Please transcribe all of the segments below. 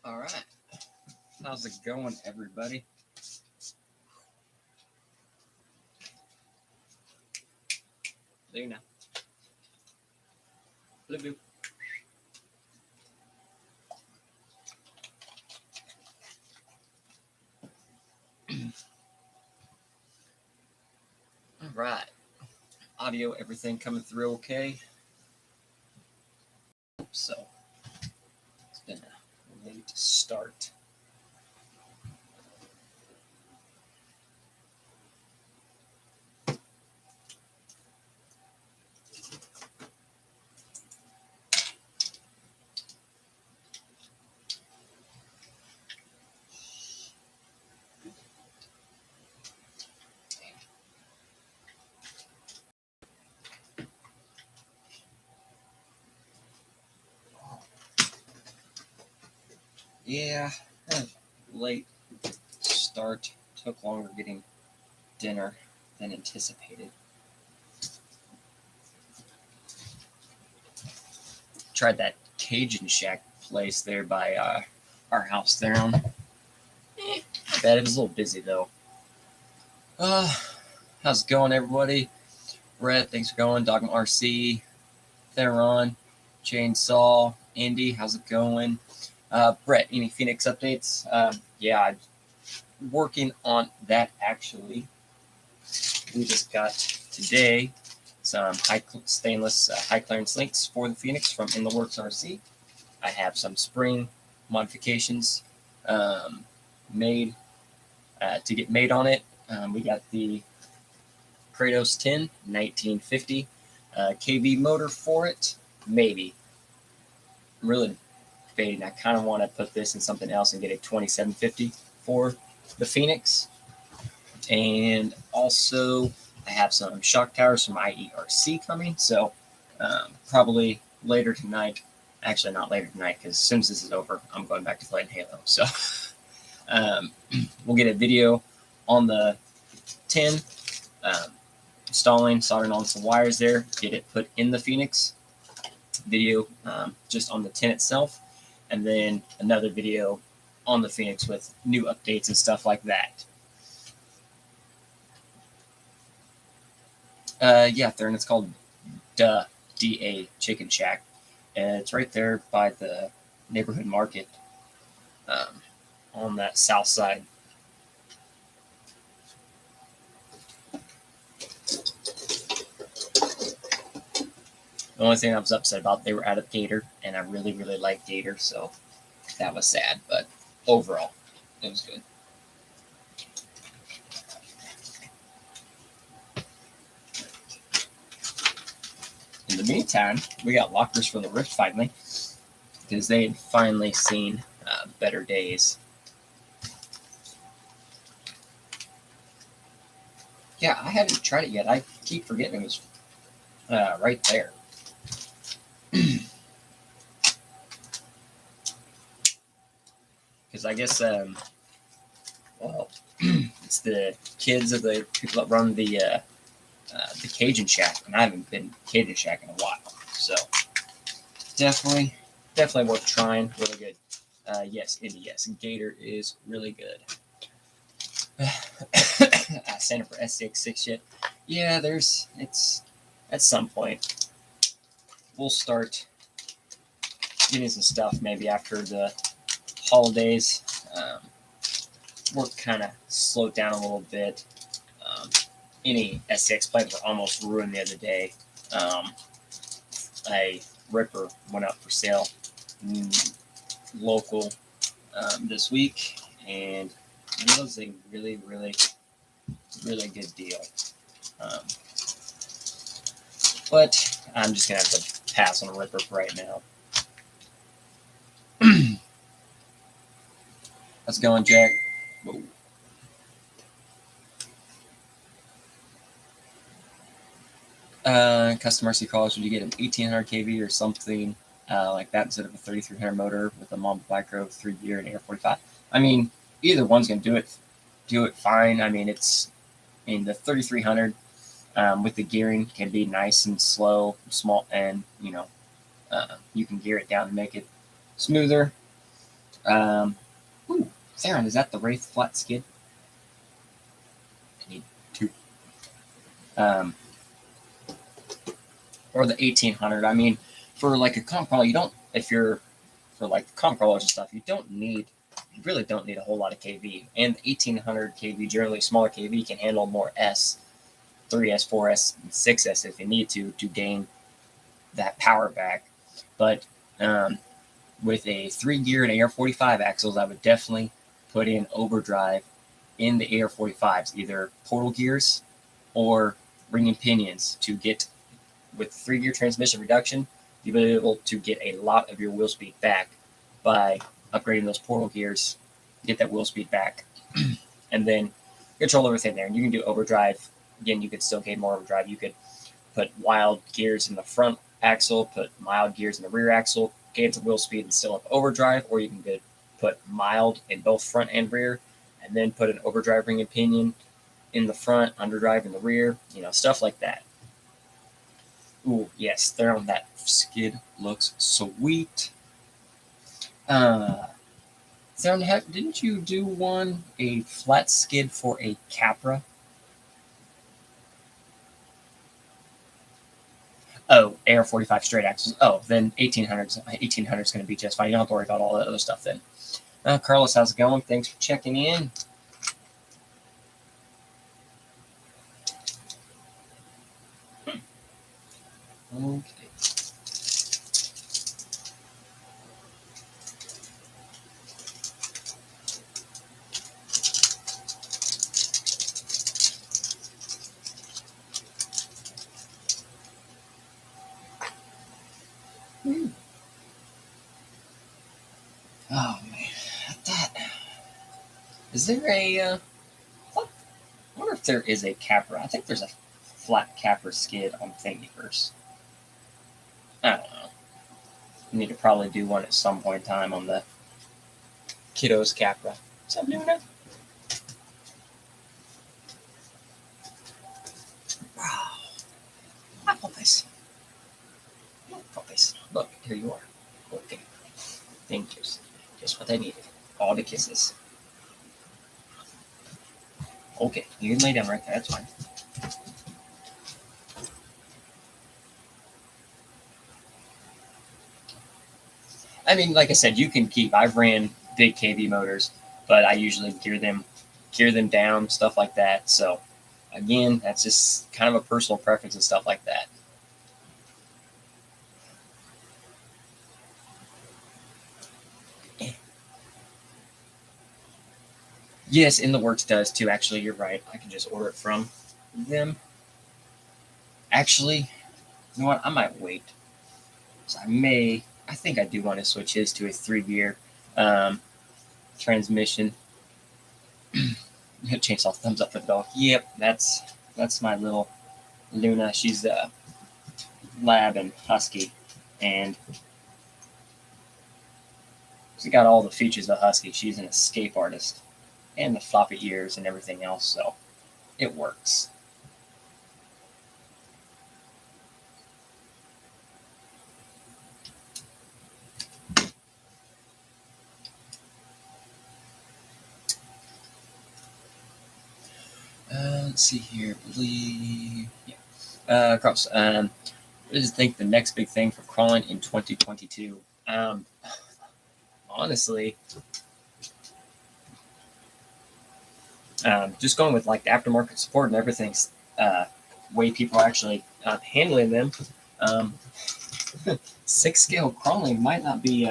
All right. How's it going, everybody? There now. Blue, blue. All right. Audio, everything coming through okay? So, it's been a late start. Yeah, late start. Took longer getting dinner than anticipated. Tried that Cajun Shack place there by our house there on. I bet it was a little busy though. How's it going, everybody? Brett, thanks for going. Dogma RC, Theron, Chainsaw, Andy, how's it going? Brett, any Phoenix updates? Yeah, I'm working on that actually. We just got today some stainless high clearance links for the Phoenix from In the Works RC. I have some spring modifications made to get made on it. We got the Kratos 10 1950 kV motor for it. Maybe. I'm really debating. I kind of want to put this in something else and get a 2750 for the Phoenix. And also, I have some shock towers from IERC coming. So probably later tonight. Actually, not later tonight, because as soon as this is over, I'm going back to playing Halo. So we'll get a video on the 10, installing, soldering on some wires there, get it put in the Phoenix. Video just on the 10 itself, and then another video on the Phoenix with new updates and stuff like that. Yeah, Theron, it's called DA Chicken Shack. And it's right there by the neighborhood market on that south side. The only thing I was upset about, they were out of Gator, and I really, really like Gator, so that was sad. But overall, it was good. In the meantime, we got lockers for the Rift finally, because they had finally seen better days. Yeah, I haven't tried it yet. I keep forgetting it was right there. Because I guess, well, it's the kids of the people that run the Cajun Shack, and I haven't been Cajun Shack in a while, so definitely worth trying. Really good. Yes, Indy. Yes, Gator is really good. I signed up for SCX6 yet. Yeah, it's at some point we'll start getting some stuff maybe after the holidays. Work kind of slowed down a little bit. Any SCX plans were almost ruined the other day. A Ripper went up for sale local this week, and it was a really, really, really good deal. But I'm just going to have to pass on a Ripper for right now. How's it going, Jack? Whoa. Custom RC calls, would you get an 1800 kV or something like that instead of a 3300 motor with a Mamba Micro 3-gear and Air 45? I mean, either one's going to do it fine. I mean, the 3300 with the gearing can be nice and slow, small, and you can gear it down to make it smoother. Ooh, Theron, is that the Wraith flat skid? I need two. Or the 1800. I mean, for like a comp crawler, you don't, if you're for like comp crawlers and stuff, you really don't need a whole lot of KV. And the 1800 KV, generally smaller KV, can handle more S, 3S, 4S, and 6S if you need to gain that power back. But with a 3-gear and AR-45 axles, I would definitely put in overdrive in the AR-45s, either portal gears or ring and pinions to get, with 3-gear transmission reduction, you'll be able to get a lot of your wheel speed back by upgrading those portal gears, get that wheel speed back, and then control everything there. And you can do overdrive. Again, you could still gain more overdrive. You could put wild gears in the front axle, put mild gears in the rear axle, gain some wheel speed and still have overdrive, or you can put mild in both front and rear, and then put an overdrive ring and pinion in the front, underdrive in the rear, stuff like that. Ooh, yes, there on that skid looks sweet. Theron, didn't you do a flat skid for a Capra? Oh, AR-45 straight axles. Oh, then 1800's going to be just fine. You don't have to worry about all that other stuff then. Carlos, how's it going? Thanks for checking in. Okay. Oh man, that is there a? I wonder if there is a Capra. I think there's a flat Capra skid on Thingiverse. I don't know. We need to probably do one at some point in time on the Kiddos Capra. What's up, Luna? Wow. My puppies. My puppies. Look, here you are. Okay. Thank you. Just what I needed. All the kisses. Okay, you can lay down right there. That's fine. I mean, like I said, you can keep. I've ran big KV motors, but I usually gear them down, stuff like that. So, again, that's just kind of a personal preference and stuff like that. Yes, In the Works does too. Actually, you're right. I can just order it from them. Actually, you know what? I might wait. So I think I do want to switch his to a 3-gear transmission. Chainsaw thumbs up for the dog. Yep, that's my little Luna. She's a lab and husky, and she's got all the features of a husky. She's an escape artist, and the floppy ears and everything else, so it works. Let's see here. Cross. What do you think the next big thing for crawling in 2022? Honestly, just going with like the aftermarket support and everything's way people are actually handling them. 6-scale crawling might not be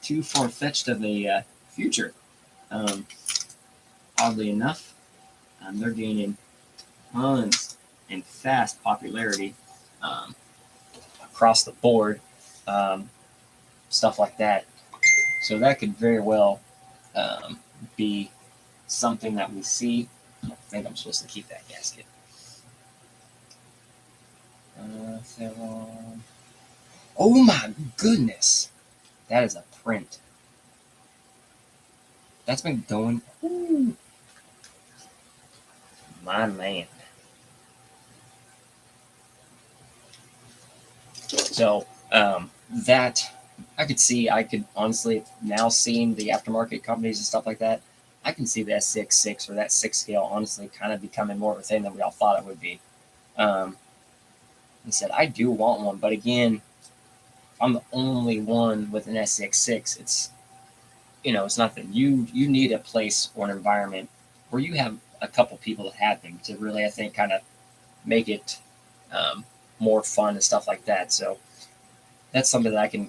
too far-fetched of a future. Oddly enough, they're gaining tons and fast popularity across the board, stuff like that. So that could very well be something that we see. I think I'm supposed to keep that gasket. Oh my goodness, that is a print. That's been going. Ooh. My man. So that I could honestly, now seeing the aftermarket companies and stuff like that, I can see the S6 or that 6 scale honestly kind of becoming more of a thing than we all thought it would be. Um, he said, I do want one, but again, I'm the only one with an S66. It's not that you need a place or an environment where you have a couple people that have them to really, I think, kind of make it um, more fun and stuff like that. So that's something that I can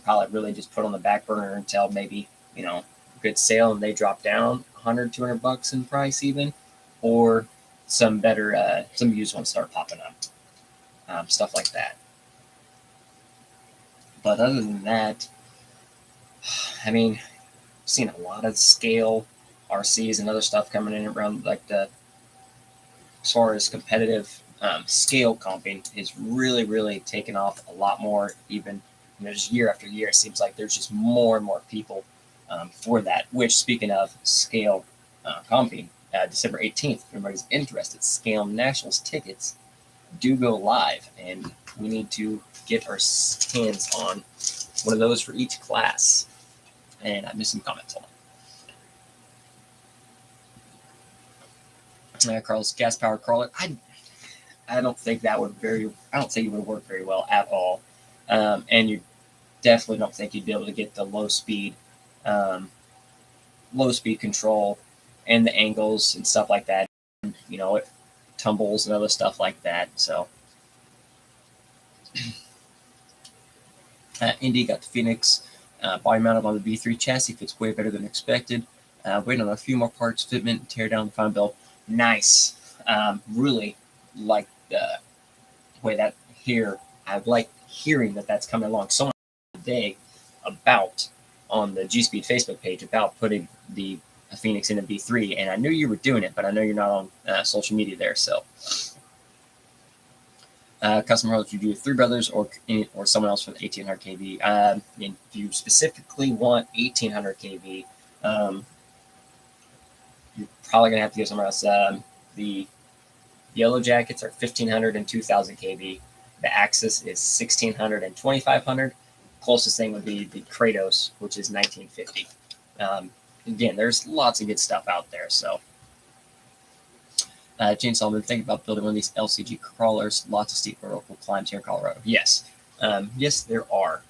probably really just put on the back burner until maybe, good sale and they drop down 100, $200 in price even, or some better, some used ones start popping up, stuff like that. But other than that, I mean, I've seen a lot of scale RCs and other stuff coming in around like as far as competitive scale comping is really, really taken off a lot more. Even just year after year, it seems like there's just more and more people for that. Which, speaking of scale comping, December 18th, if everybody's interested, Scale Nationals tickets do go live, and we need to get our hands on one of those for each class. And I missed some comments on it. Carlos, gas powered crawler. I don't think that would I don't think it would work very well at all. And you definitely don't think you'd be able to get the um, low speed control and the angles and stuff like that. It tumbles and other stuff like that. So, Indy got the Phoenix body mounted on the V3 chassis. Fits way better than expected. Waiting on a few more parts, fitment, tear down the final build. Nice. Really like the way that here. I like hearing that that's coming along. So much today about on the G Speed Facebook page about putting the Phoenix in a V3, and I knew you were doing it, but I know you're not on social media there. So, customer host, you do Three Brothers or someone else for the 1800 kV. If you specifically want 1800 kV, you're probably gonna have to go somewhere else. The Yellow Jackets are 1500 and 2000 kV. The Axis is 1600 and 2500. Closest thing would be the Kratos, which is 1950. Again, there's lots of good stuff out there. So, Jane Solomon, think about building one of these LCG crawlers. Lots of steep vertical climbs here in Colorado. Yes, yes, there are.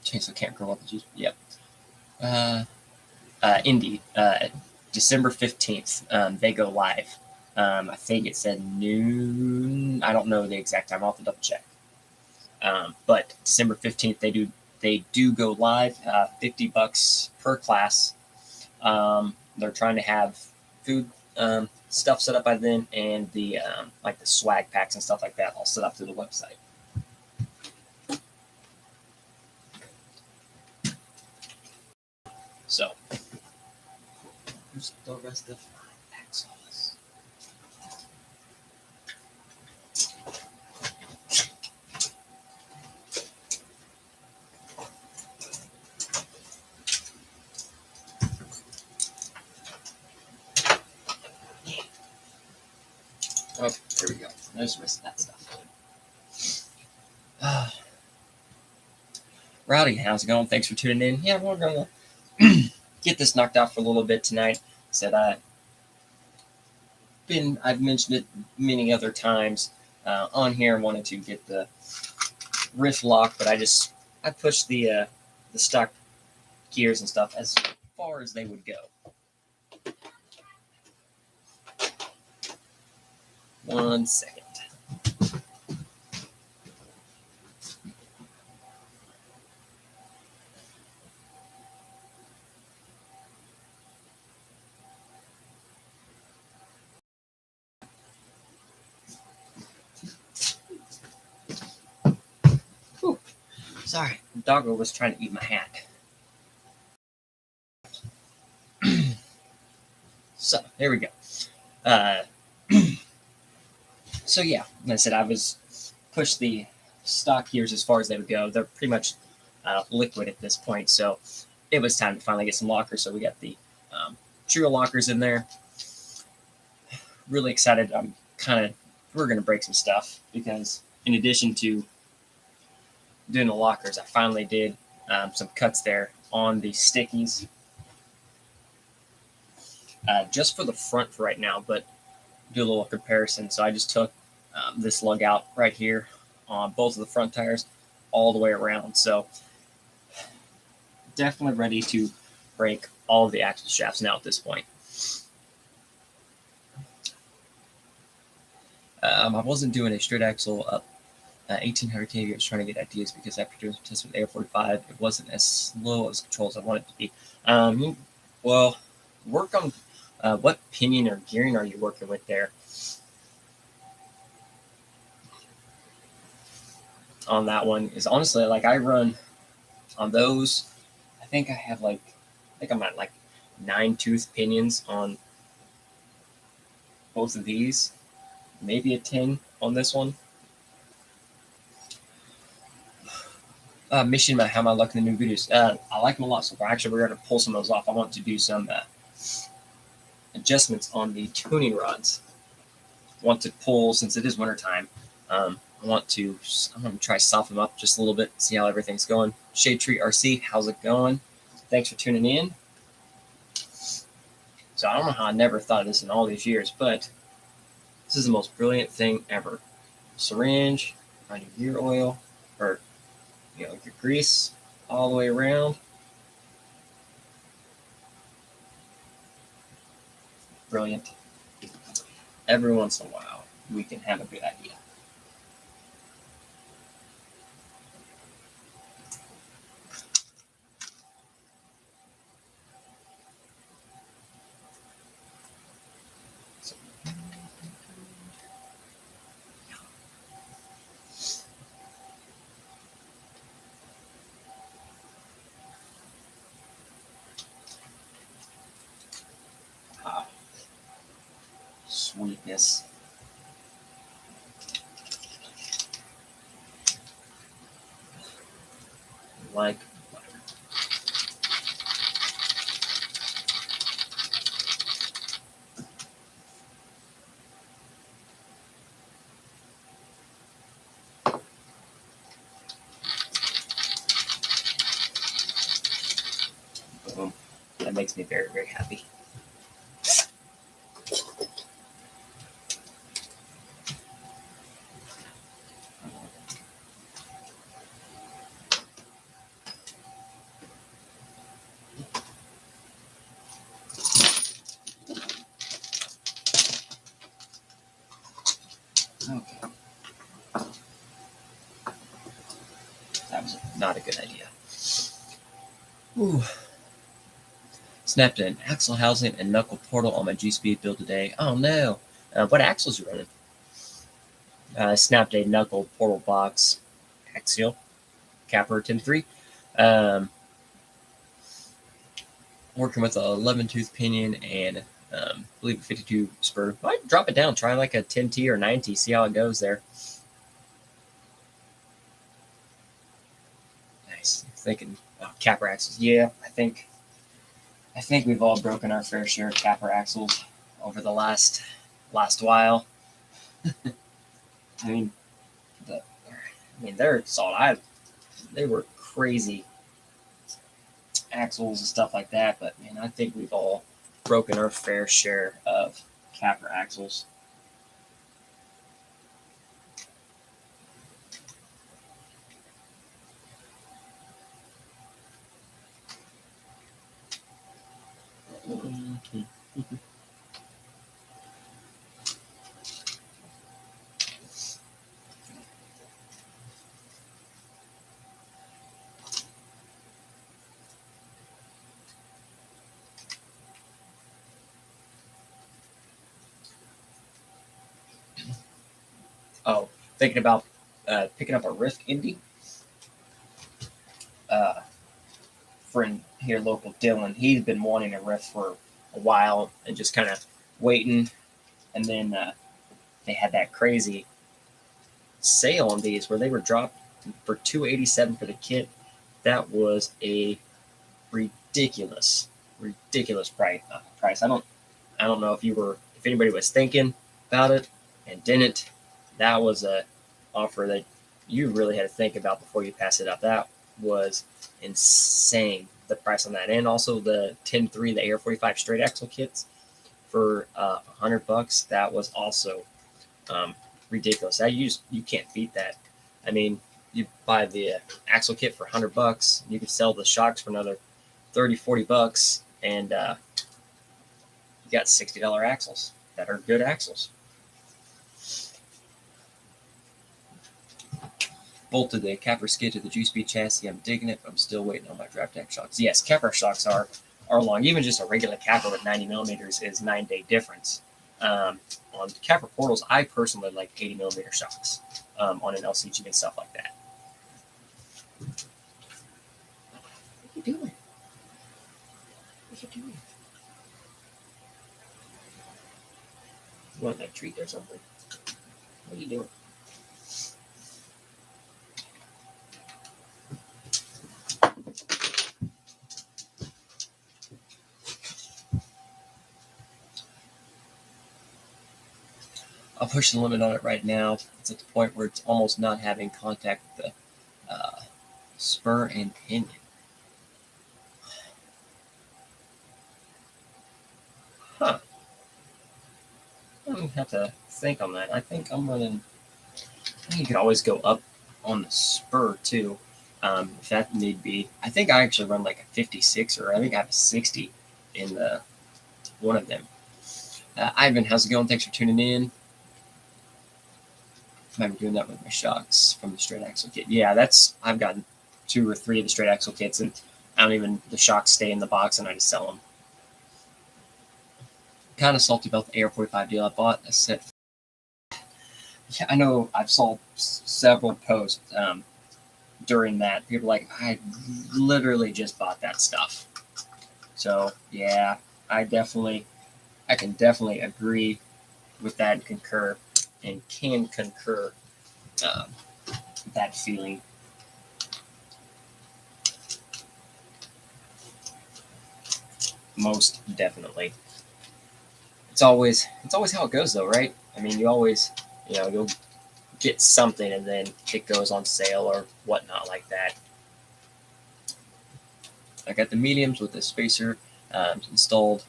Chainsaw can't grow up. Yep. Indy, December 15th, they go live. I think it said noon. I don't know the exact time. I'll have to double check. But December 15th, they do go live. $50 per class. They're trying to have food stuff set up by then, and the like the swag packs and stuff like that all set up through the website. So, here's the rest of my Axos. Oh, there we go. There's the rest of that stuff. Rowdy, how's it going? Thanks for tuning in. Yeah, we're gonna get this knocked out for a little bit tonight. Said I've mentioned it many other times on here. Wanted to get the riff lock, but I pushed the stock gears and stuff as far as they would go. 1 second. Whew. Sorry, the doggo was trying to eat my hat. So here we go. So yeah, like I said, I was pushed the stock gears as far as they would go. They're pretty much liquid at this point. So it was time to finally get some lockers. So we got the trio lockers in there. Really excited. We're going to break some stuff because in addition to doing the lockers, I finally did some cuts there on the stickies. Just for the front for right now, but do a little comparison. So I just took this lug out right here on both of the front tires all the way around. So definitely ready to break all of the axle shafts now at this point. I wasn't doing a straight axle up 1800 kV. I was trying to get ideas because after doing some tests with Ep.14, it wasn't as slow as control as I wanted it to be. Well, work on what pinion or gearing are you working with there? On that one is honestly like I run on those. I think I'm at like 9-tooth pinions on both of these, maybe a 10 on this one. Mission about how am I liking the new videos? I like them a lot so far. Actually, we're going to pull some of those off. I want to do some adjustments on the tuning rods. I want to pull, since it is wintertime, I'm going to try to soften them up just a little bit, see how everything's going. Shade Tree RC, how's it going? Thanks for tuning in. So I don't know how I never thought of this in all these years, but this is the most brilliant thing ever. Syringe, run your gear oil, or your grease all the way around. Brilliant. Every once in a while, we can have a good idea. Sweetness. Like butter. Boom. That makes me very, very happy. Okay. That was not a good idea. Ooh. Snapped an axle housing and knuckle portal on my G-Speed build today. Oh no. What axles are you running? Snapped a knuckle portal box axial capper 10.3. Working with a 11-tooth pinion and I believe a 52 spur. Might drop it down. Try like a 10T or 9T. See how it goes there. Nice. Thinking capper axles. Yeah, I think we've all broken our fair share of capper axles over the last while. I mean, they're solid. They were crazy axles and stuff like that, but man, I think we've all broken our fair share of capper axles. Oh, thinking about picking up a Rift Indy. Friend here, local Dylan, he's been wanting a Rift for a while and just kind of waiting. And then they had that crazy sale on these where they were dropped for $287 for the kit. That was a ridiculous price. I don't know if anybody was thinking about it and didn't. That was a offer that you really had to think about before you pass it up. That was insane, the price on that, and also the 10-3, the AR-45 straight axle kits for $100. That was also ridiculous. You can't beat that. I mean, you buy the axle kit for $100, you could sell the shocks for another $30-40, and you got $60 axles that are good axles. Bolted the capper skid to the juice bead chassis. I'm digging it, but I'm still waiting on my draft deck shocks. Yes, capper shocks are long. Even just a regular capper with 90 millimeters is 9-day difference. On capper portals, I personally like 80 millimeter shocks on an LCG and stuff like that. What are you doing? What are you doing? You want that treat or something? What are you doing? I'll push the limit on it right now. It's at the point where it's almost not having contact with the spur and pinion. Huh. I'm going to have to think on that. I think you could always go up on the spur too, if that need be. I think I actually run like a 56, or I think I have a 60 in one of them. Ivan, how's it going? Thanks for tuning in. I'm doing that with my shocks from the straight axle kit. Yeah, I've gotten 2 or 3 of the straight axle kits, and the shocks stay in the box, and I just sell them. Kind of salty about the AR-45 deal. I bought a set. Yeah, I know I've saw several posts during that. People are like, I literally just bought that stuff. So yeah, I can definitely agree with that and concur, and can concur that feeling. Most definitely. It's always how it goes though, right? I mean, you'll get something and then it goes on sale or whatnot like that. I got the mediums with the spacer installed.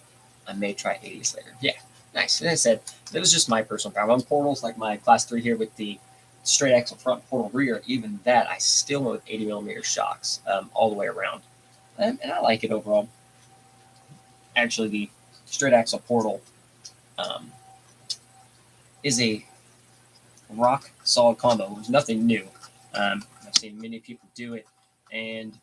I may try 80s later. Yeah, nice. And I said, it was just my personal power. On portals, like my class 3 here with the straight axle front, portal rear, even that, I still went with 80 millimeter shocks all the way around. And I like it overall. Actually, the straight axle portal is a rock solid combo. It's nothing new. I've seen many people do it, and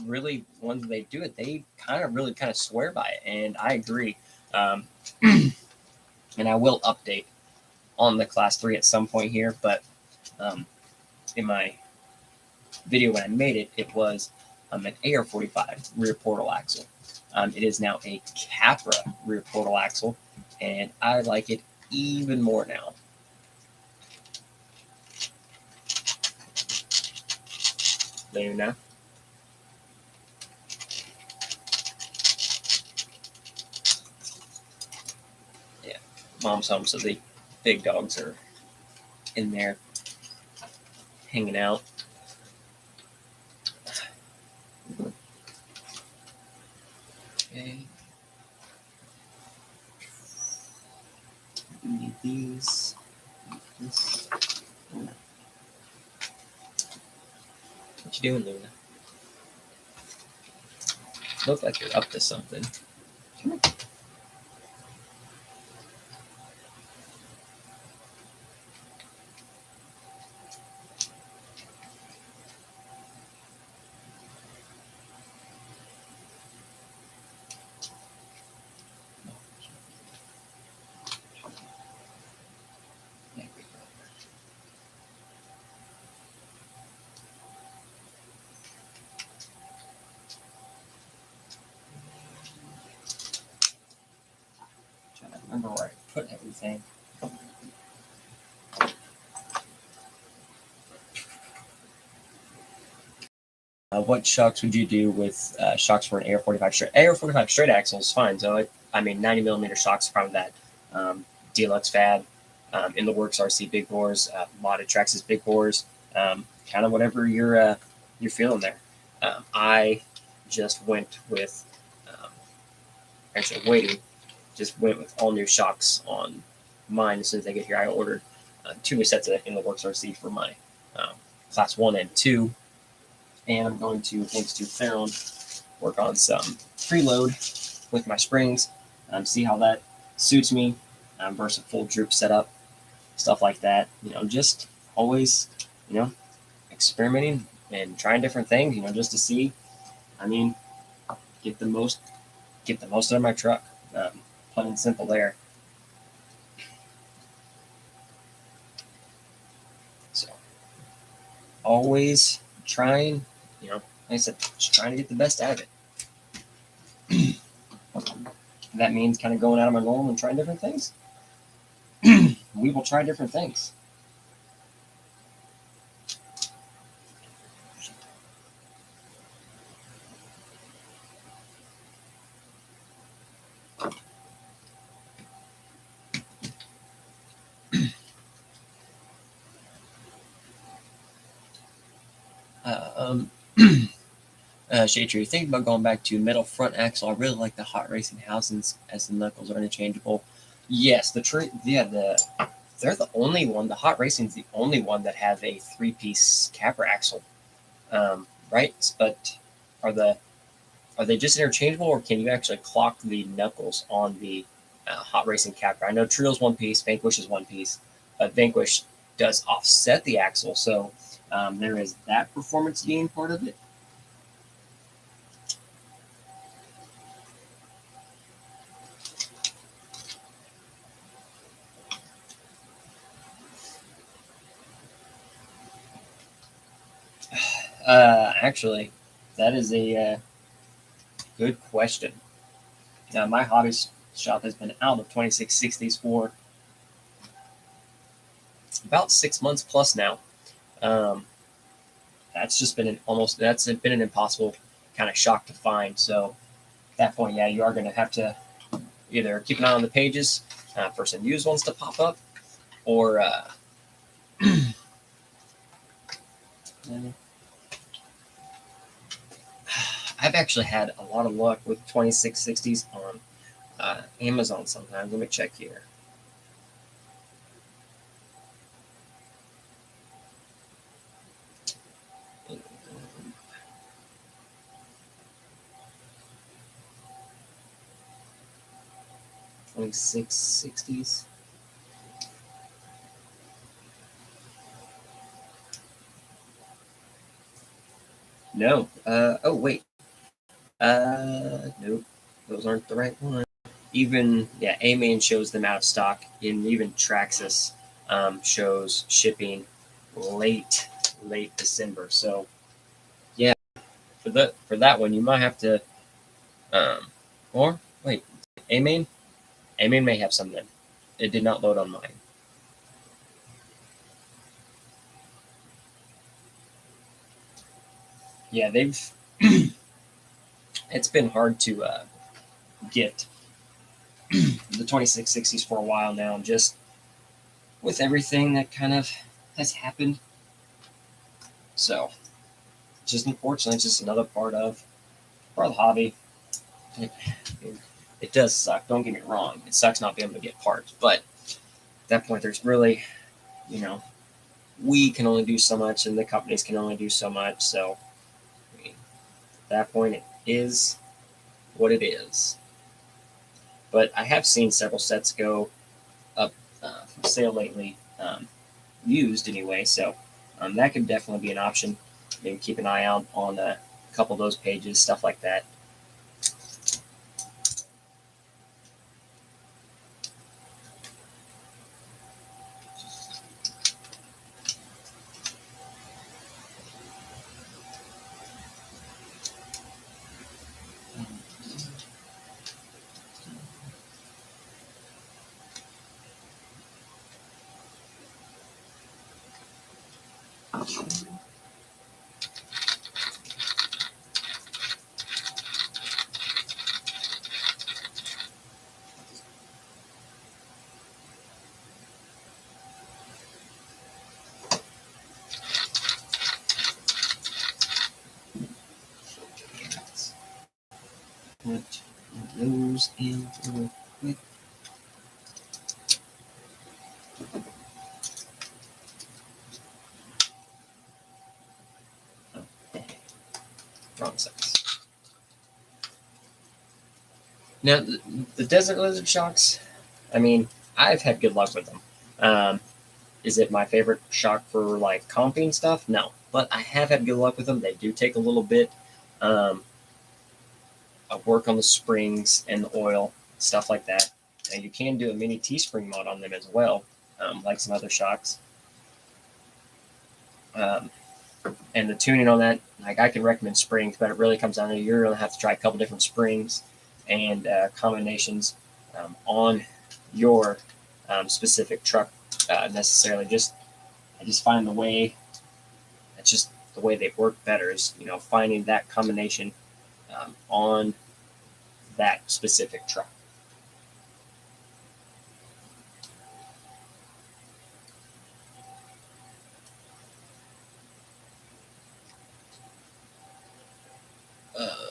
really, when they do it, they kind of swear by it, and I agree. And I will update on the class 3 at some point here, but in my video when I made it, it was an AR-45 rear portal axle. It is now a Capra rear portal axle, and I like it even more now. Luna. Yeah, mom's home, so the big dogs are in there hanging out. Okay. Need these. This. What you doing, Luna? Look like you're up to something. Come on. There we go. Trying to remember where I put everything. What shocks would you do with shocks for an AR-45 straight? AR-45 straight axle is fine. So, 90 millimeter shocks from that Deluxe Fab, in the works RC big bores, modded Traxxas big bores, kind of whatever you're feeling there. I just went with, actually waiting, just went with all new shocks on mine as soon as they get here. I ordered 2 new sets of in the works RC for my class 1 and 2. And I'm going to, thanks to Theron, work on some preload with my springs, see how that suits me versus a full droop setup, stuff like that. Just always, experimenting and trying different things, just to see, get the most out of my truck. Plain and simple there. So always trying, like I said, just trying to get the best out of it. That means kind of going out of my norm and trying different things. We will try different things. Shade Tree, think about going back to metal front axle. I really like the hot racing housings as the knuckles are interchangeable. Yes, they're the only one. The hot racing's the only one that have a 3-piece capper axle, right? But are they just interchangeable, or can you actually clock the knuckles on the hot racing capper? I know Trio's 1 piece, Vanquish is 1 piece, but Vanquish does offset the axle, so there is that performance gain part of it. Actually, that is a good question. Now, my hobby shop has been out of 2660s for about 6 months plus now. That's just been that's been an impossible kind of shock to find. So at that point, yeah, you are going to have to either keep an eye on the pages for some used ones to pop up, or I've actually had a lot of luck with 2660s on Amazon sometimes. Let me check here. $26.60s. No. Oh wait. Nope. Those aren't the right ones. Even A-Main shows them out of stock. And even Traxxas shows shipping late December. So yeah, for that one, you might have to. Or wait, A-Main may have some then. It did not load on mine. Yeah, they've. It's been hard to get the 2660s for a while now, just with everything that kind of has happened. So, just unfortunately, it's just another part of the hobby. It does suck. Don't get me wrong. It sucks not being able to get parts, but at that point, there's really, we can only do so much, and the companies can only do so much. So, at that point, it is what it is. But I have seen several sets go up for sale lately, used anyway. So that could definitely be an option. Maybe keep an eye out on a couple of those pages, stuff like that. Put those in real quick. Wrong size. Now, the desert lizard shocks, I mean, I've had good luck with them. Is it my favorite shock for like comping stuff? No, but I have had good luck with them. They do take a little bit of work on the springs and the oil, stuff like that. And you can do a mini T-spring mod on them as well, like some other shocks. And the tuning on that, like I can recommend springs, but it really comes down to you're going to have to try a couple different springs and combinations on your specific truck. Necessarily, I just find the way that's just the way they work better is finding that combination on that specific truck.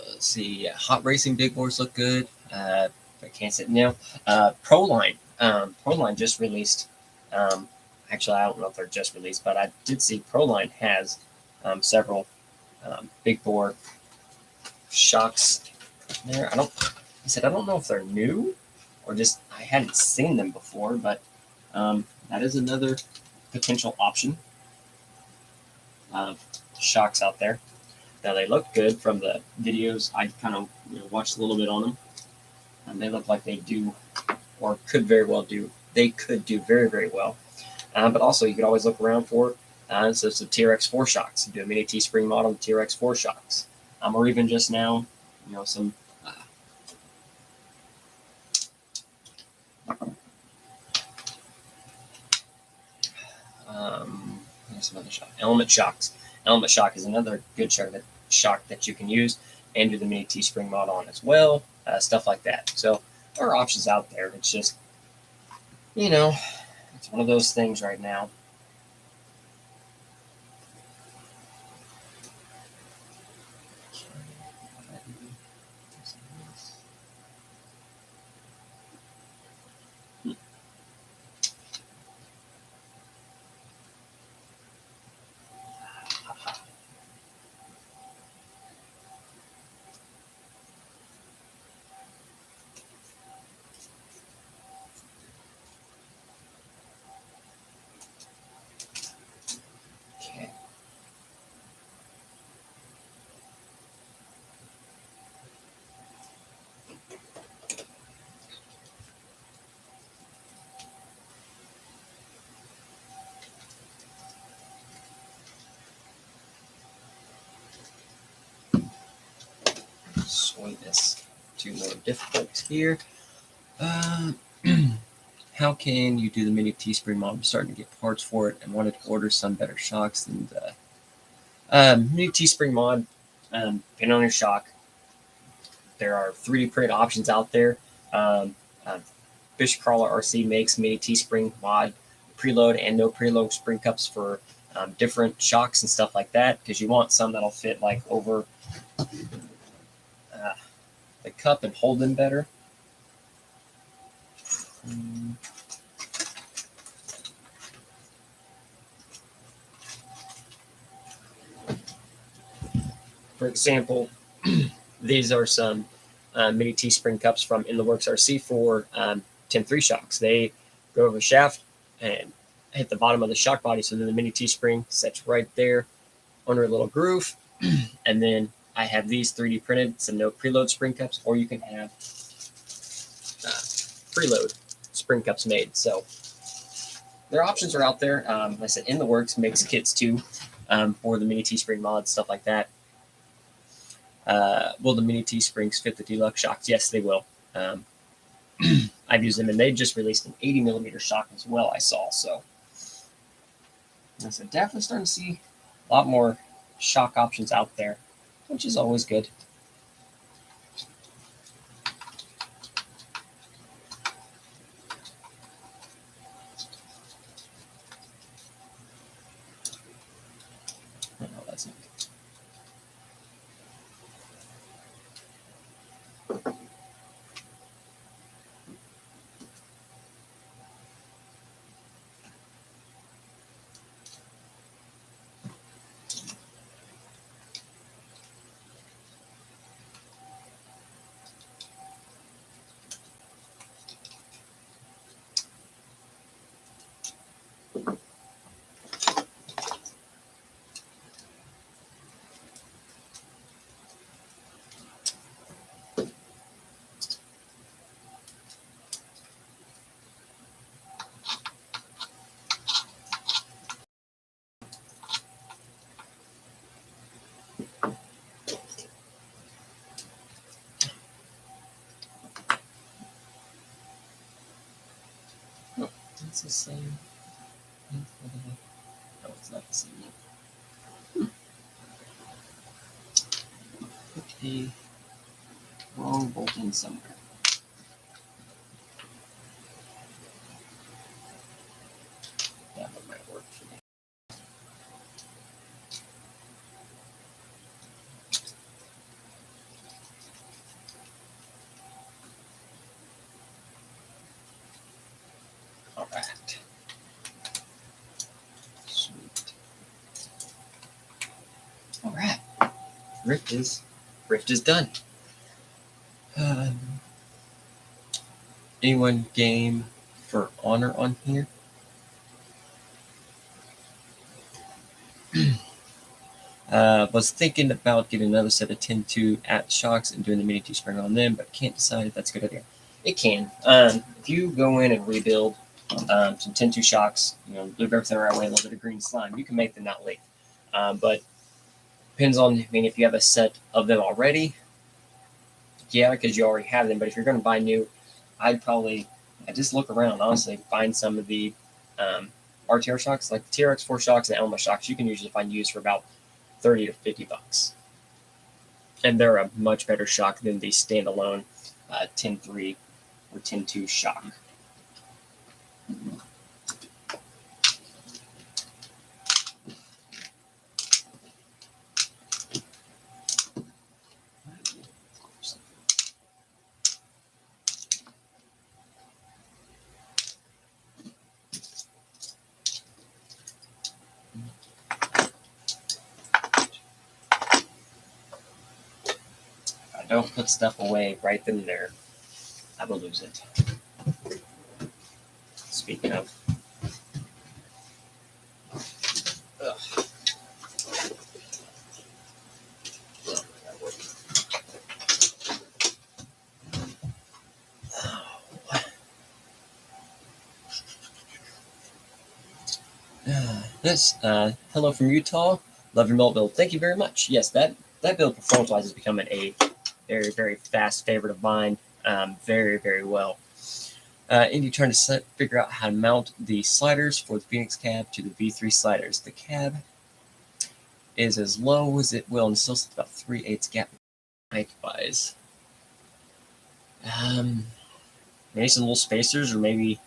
Let's see. Hot racing big boards look good. I can't say now. Proline. Proline just released. Actually, I don't know if they're just released, but I did see Proline has several big bore shocks there. I don't know if they're new or just I hadn't seen them before, but that is another potential option of shocks out there. Now they look good from the videos. I kind of watched a little bit on them, and they look like they do, or could very well do. They could do very, very well. But also, you could always look around for so some TRX4 shocks. Do a mini T-spring model of TRX4 shocks, or even just now, some. Some other shock. Element shocks. Element shock is another good shock that you can use and do the mini T-spring mod on as well. Stuff like that. So there are options out there. It's just, it's one of those things right now. Okay. Sweetness. Two more difficult here. How can you do the mini T-spring mod? I'm starting to get parts for it and wanted to order some better shocks than the mini T-spring mod. Depending on your shock, there are 3D print options out there. Fish Crawler RC makes mini T-spring mod preload and no preload spring cups for different shocks and stuff like that, because you want some that'll fit like over the cup and hold them better. For example, these are some mini T-spring cups from In the Works RC for 10-3 shocks. They go over the shaft and hit the bottom of the shock body, so then the mini T-spring sets right there under a little groove. And then I have these 3D printed, some no preload spring cups, or you can have preload spring cups made. So their options are out there. Like I said, In the Works makes kits too for the mini T-spring mods, stuff like that. Will the mini T-springs fit the deluxe shocks? Yes, they will. I've used them, and they just released an 80 millimeter shock as well, I saw. So I said, definitely starting to see a lot more shock options out there, which is always good. Oh, that's not good. It's the same. No, it's not the same one. Put a wrong bolt in somewhere. That one might work for me. All right. Sweet. All right. Rift is done. Anyone game for honor on here? Was thinking about getting another set of 10-2 at shocks and doing the mini 2 spring on them, but can't decide if that's a good idea. It can. If you go in and rebuild some 10-2 shocks, leave everything the right way, a little bit of green slime, you can make them not leak. But depends on, if you have a set of them already, yeah, because you already have them. But if you're going to buy new, I'd just look around, honestly, find some of the RTR shocks, like the TRX4 shocks and Elma shocks. You can usually find used for about $30 to $50, and they're a much better shock than the standalone 10-3 or 10-2 shock. I don't put stuff away right then and there, I will lose it. Speaking of. Ugh. This hello from Utah. Love your melt build. Thank you very much. Yes, that build performance-wise is becoming a very, very fast favorite of mine. Very, very well. Indy trying to figure out how to mount the sliders for the Phoenix cab to the V3 sliders. The cab is as low as it will and still about 3/8 gap height-wise. Maybe some little spacers, or maybe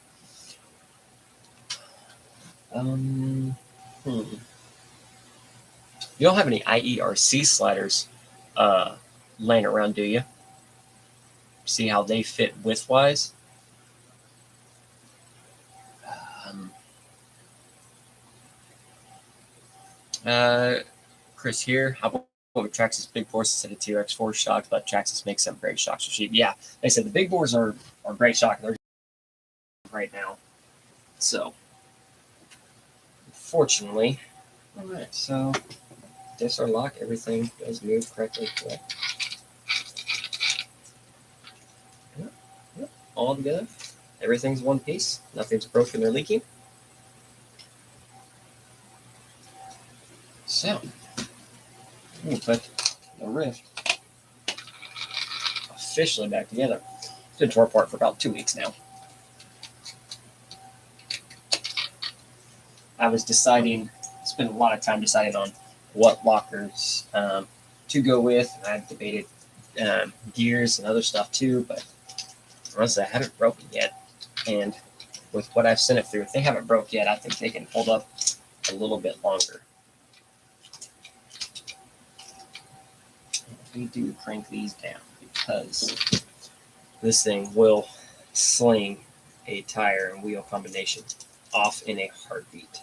You don't have any IERC sliders laying around, do you? See how they fit width-wise? Chris here. How about with Traxxas big bores instead of TRX4 shocks? But Traxxas makes some great shocks for cheap. Yeah, they said the big bores are great shock. They're right now. So, fortunately, all right. So, this our lock. Everything does move correctly. Correct. Yep. All together. Everything's one piece. Nothing's broken or leaking. So, we'll put the Rift officially back together. It's been torn apart for about 2 weeks now. I was deciding, spent a lot of time deciding on what lockers to go with. I debated gears and other stuff too, but honestly, I haven't broken yet. And with what I've sent it through, if they haven't broke yet, I think they can hold up a little bit longer. We do crank these down because this thing will sling a tire and wheel combination off in a heartbeat.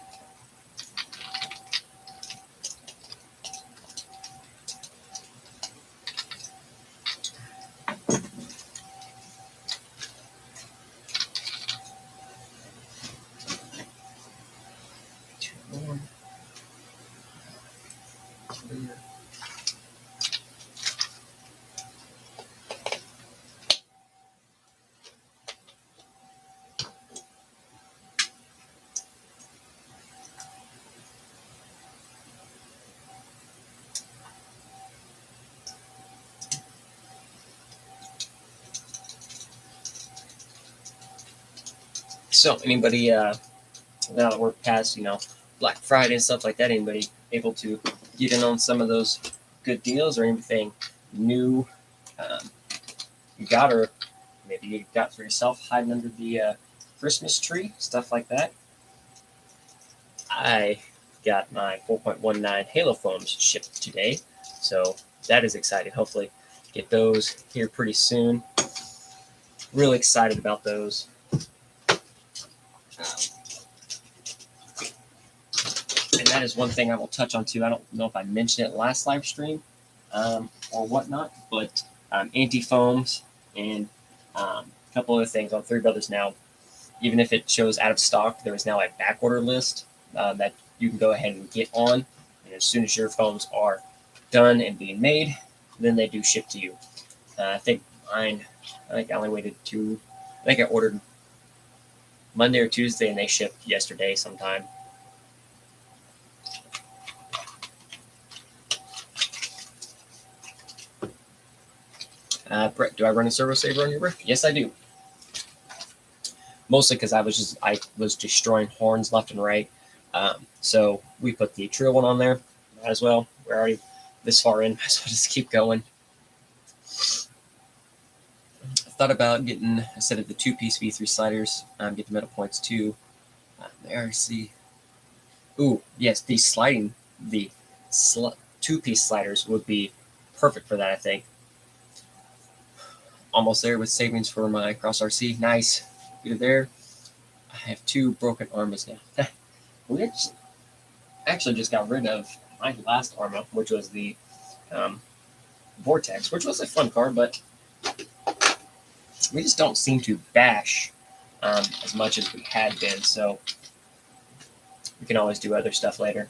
So anybody, now that we're past, Black Friday and stuff like that, anybody able to get in on some of those good deals or anything new you got, or maybe you got for yourself hiding under the Christmas tree, stuff like that? I got my 4.19 Halo foams shipped today, so that is exciting. Hopefully get those here pretty soon. Really excited about those. And that is one thing I will touch on too. I don't know if I mentioned it last live stream or whatnot, but anti-foams and a couple other things on Three Brothers now. Even if it shows out of stock, there is now a back order list that you can go ahead and get on. And as soon as your foams are done and being made, then they do ship to you. I think I only waited I think I ordered Monday or Tuesday and they shipped yesterday sometime. Brett, do I run a servo saver on your roof? Yes, I do. Mostly because I was destroying horns left and right. So we put the trio one on there. Might as well. We're already this far in. Might as well just keep going. I thought about getting a set of the 2-piece V3 sliders. Get the metal points too. There, see. Ooh, yes, the 2-piece sliders would be perfect for that, I think. Almost there with savings for my Cross RC. Nice. Get it there. I have 2 broken armas now. We actually just got rid of my last arma, which was the Vortex, which was a fun card, but we just don't seem to bash as much as we had been, so we can always do other stuff later.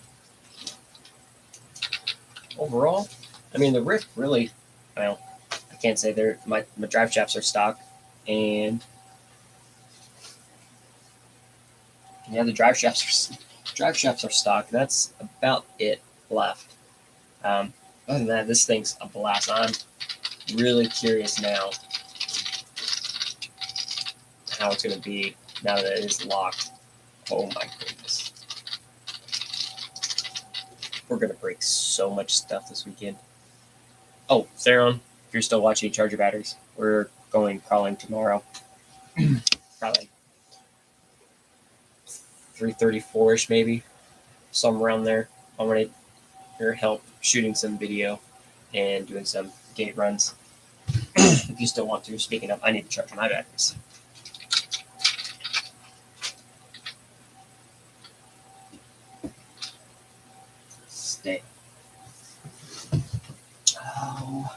Overall, I mean, the Rift really, well, I can't say my drive shafts are stock, and yeah, the drive shafts are stock. That's about it left. Other than that, this thing's a blast. I'm really curious now how it's going to be now that it is locked. Oh my goodness. We're going to break so much stuff this weekend. Oh, Theron, if you're still watching, charge your batteries. We're going crawling tomorrow. Probably 3:34ish maybe, somewhere around there. I'm going to your help shooting some video and doing some gate runs. If you still want to. Speaking of, I need to charge my batteries. Stay. Oh.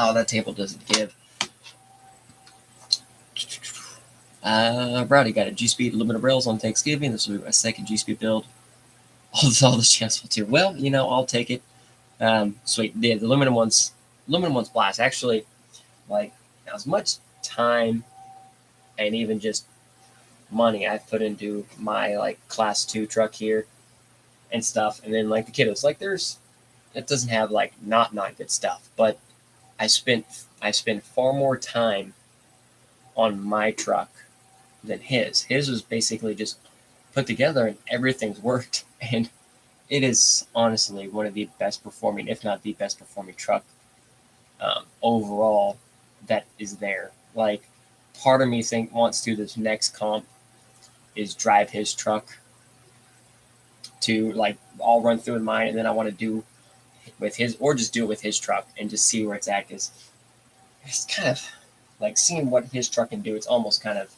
Oh, that table doesn't give. I've already got a G-Speed aluminum rails on Thanksgiving. This will be my second G-Speed build. All the chefs will too. Well, I'll take it. Sweet. Yeah, the aluminum one's blast. Actually, like as much time and even just money I've put into my like class 2 truck here and stuff, and then like the kiddos, like it doesn't have like not good stuff, but I spent far more time on my truck than his. His was basically just put together and everything's worked, and it is honestly one of the best performing, if not the best performing truck overall that is there. Like, part of me wants to this next comp is drive his truck to like I'll run through in mine, and then I want to do with his, or just do it with his truck and just see where it's at. Because it's kind of like seeing what his truck can do. It's almost kind of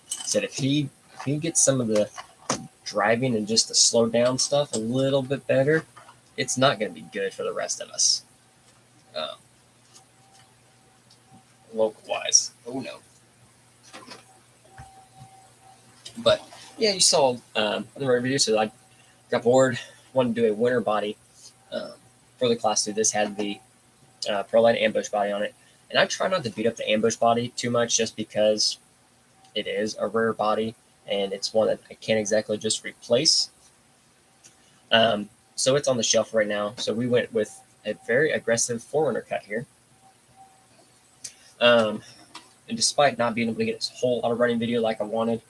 said if he gets some of the driving and just the slow down stuff a little bit better, it's not going to be good for the rest of us. Local wise. Oh no. But yeah, you saw on the review, so I got bored, wanted to do a winter body for the class 2. This had the ProLine ambush body on it, and I try not to beat up the ambush body too much just because it is a rare body and it's one that I can't exactly just replace. So it's on the shelf right now. So we went with a very aggressive 4Runner cut here. And despite not being able to get a whole lot of running video like I wanted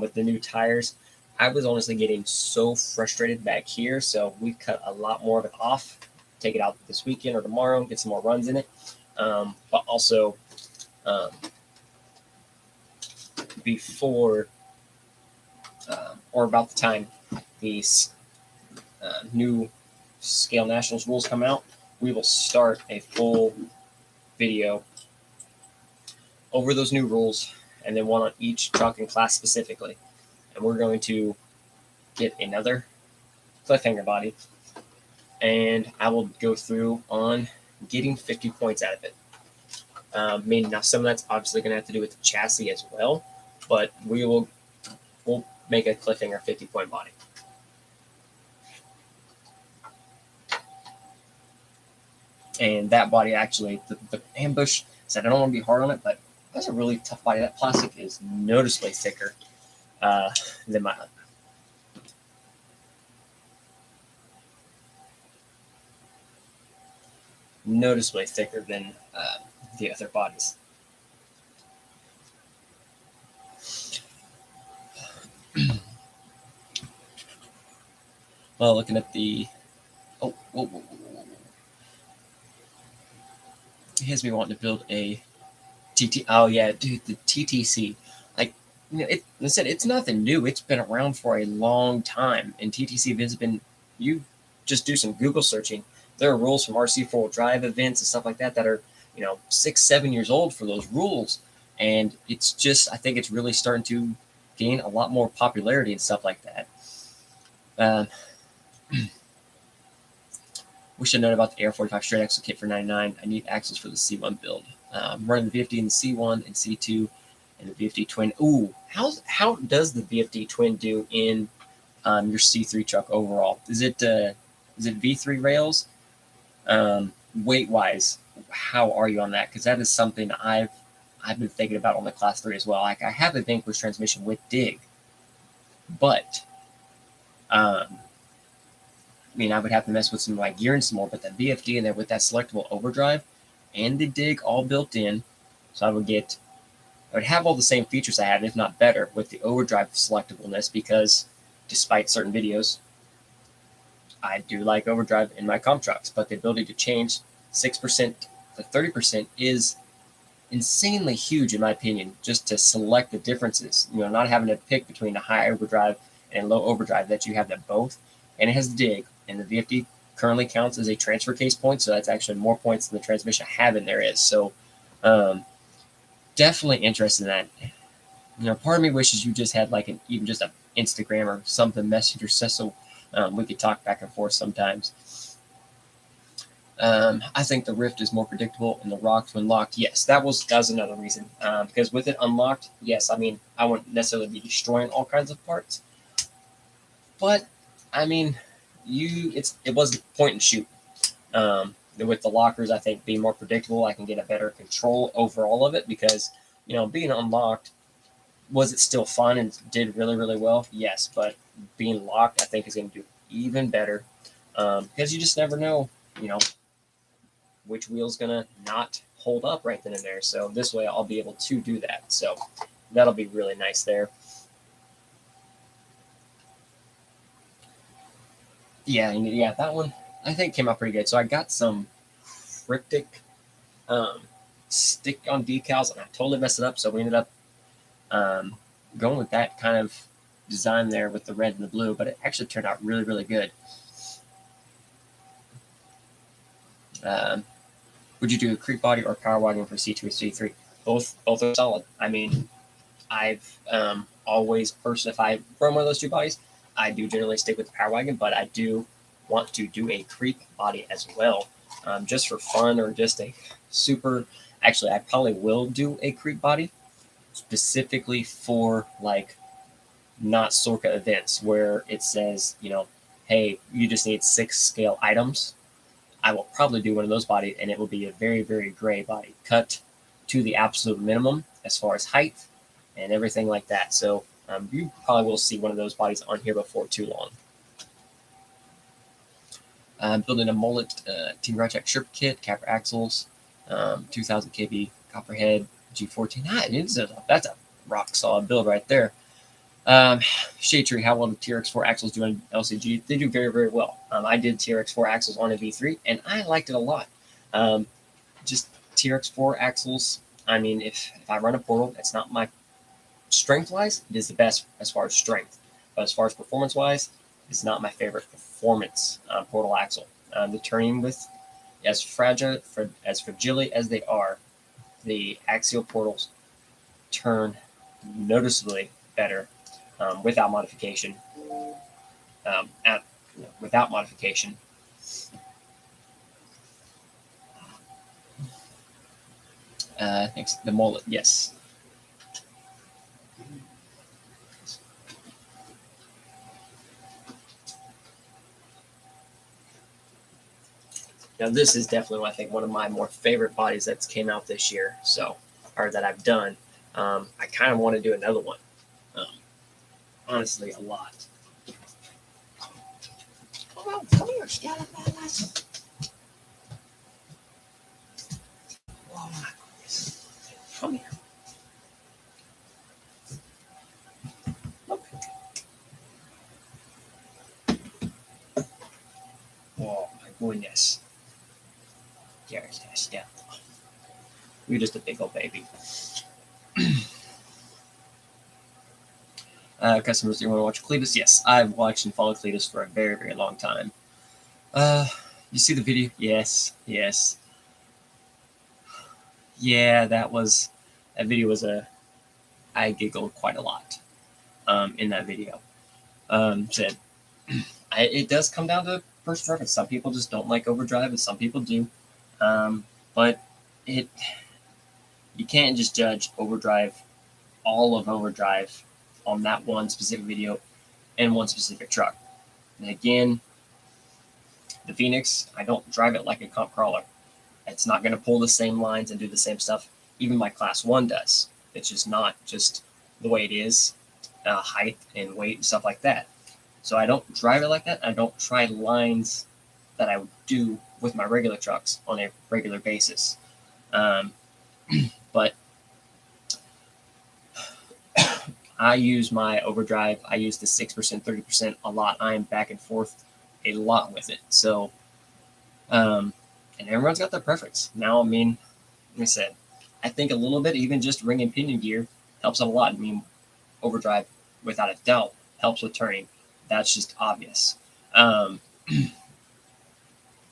with the new tires, I was honestly getting so frustrated back here. So we cut a lot more of it off, take it out this weekend or tomorrow, get some more runs in it. But also before or about the time these new Scale Nationals rules come out, we will start a full video over those new rules and then one on each truck and class specifically. And we're going to get another cliffhanger body, and I will go through on getting 50 points out of it. I mean, now some of that's obviously going to have to do with the chassis as well, but we'll make a cliffhanger 50-point body. And that body actually, the ambush said I don't want to be hard on it, but that's a really tough body. That plastic is noticeably thicker than my other. Noticeably thicker than the other bodies. Well, looking at the whoa. It has me wanting to build a TT. Oh yeah, dude, the TTC. Like, you know, I said it's nothing new. It's been around for a long time, and TTC has been. You just do some Google searching. There are rules from RC 4-wheel drive events and stuff like that that are 6-7 years old for those rules, and it's just I think it's really starting to gain a lot more popularity and stuff like that. We should note about the Air 45 straight axle kit for $99. I need axles for the C1 build. I'm running the VFD in the C1 and C2 and the VFD twin. Ooh, how does the VFD twin do in your C3 truck overall? Is it V3 rails? Weight wise, how are you on that? Because that is something I've been thinking about on the Class 3 as well. Like I have a Vanquish transmission with dig, but I mean, I would have to mess with some of my gearing some more, but that VFD in there with that selectable overdrive and the dig all built in, so I would have all the same features I had, if not better, with the overdrive selectableness, because despite certain videos, I do like overdrive in my comp trucks, but the ability to change 6% to 30% is insanely huge in my opinion, just to select the differences, not having to pick between a high overdrive and low overdrive, that you have them both, and it has the dig. And the VFD currently counts as a transfer case point, so that's actually more points than the transmission I have in there is. So definitely interested in that. Part of me wishes you just had like even just an Instagram or something messenger so we could talk back and forth sometimes. I think the Rift is more predictable and the Rocks when locked. Yes, that was another reason. Because with it unlocked, yes, I mean, I wouldn't necessarily be destroying all kinds of parts. But, I mean, it was point and shoot. With the lockers, I think being more predictable, I can get a better control over all of it because, being unlocked, was it still fun and did really, really well? Yes, but being locked, I think, is going to do even better because you just never know, which wheel's going to not hold up right then and there. So this way I'll be able to do that. So that'll be really nice there. Yeah, that one I think came out pretty good. So I got some cryptic stick-on decals, and I totally messed it up. So we ended up going with that kind of design there with the red and the blue, but it actually turned out really, really good. Would you do a creep body or power wagon for C2 or C3? Both are solid. I mean, I've always personally, if I run one of those two bodies, I do generally stick with the power wagon, but I do want to do a creep body as well, just for fun or just a super. Actually, I probably will do a creep body specifically for like not Sorka events where it says, hey, you just need 6 scale items. I will probably do one of those bodies, and it will be a very, very gray body, cut to the absolute minimum as far as height and everything like that. So you probably will see one of those bodies on here before too long. Building a mullet Team Rytech Sherp kit, capper axles, 2000 kb copperhead G14. That's a rock solid build right there. Shade Tree, how well do TRX4 axles do on LCG? They do very, very well. I did TRX4 axles on a V3, and I liked it a lot. Just TRX4 axles, I mean, if I run a portal, it's not my strength-wise, it is the best as far as strength. But as far as performance-wise, it's not my favorite performance portal axle. The turning with as fragile as fragile as they are, the axial portals turn noticeably better without modification. Without modification. Thanks. The mullet, yes. Now this is definitely, I think, one of my more favorite bodies that's came out this year. So, or that I've done. I kind of want to do another one. Honestly, a lot. Come here, Skeleton. Oh my goodness. Come here. Look. Oh my goodness. There's that step. You're just a big old baby. Customers, do you want to watch Cletus? Yes, I've watched and followed Cletus for a very, very long time. You see the video? Yes, yes. Yeah, that video was I giggled quite a lot in that video. Said it does come down to personal preference. Some people just don't like Overdrive, and some people do. But you can't just judge Overdrive, all of Overdrive, on that one specific video and one specific truck. And again, the Phoenix, I don't drive it like a comp crawler. It's not going to pull the same lines and do the same stuff. Even my Class 1 does. It's just not just the way it is, height and weight and stuff like that. So I don't drive it like that. I don't try lines that I would do with my regular trucks on a regular basis. But I use my Overdrive. I use the 6%, 30% a lot. I'm back and forth a lot with it. So, and everyone's got their preference. Now, I mean, like I said, I think a little bit, even just ring and pinion gear helps out a lot. I mean, Overdrive, without a doubt, helps with turning. That's just obvious. And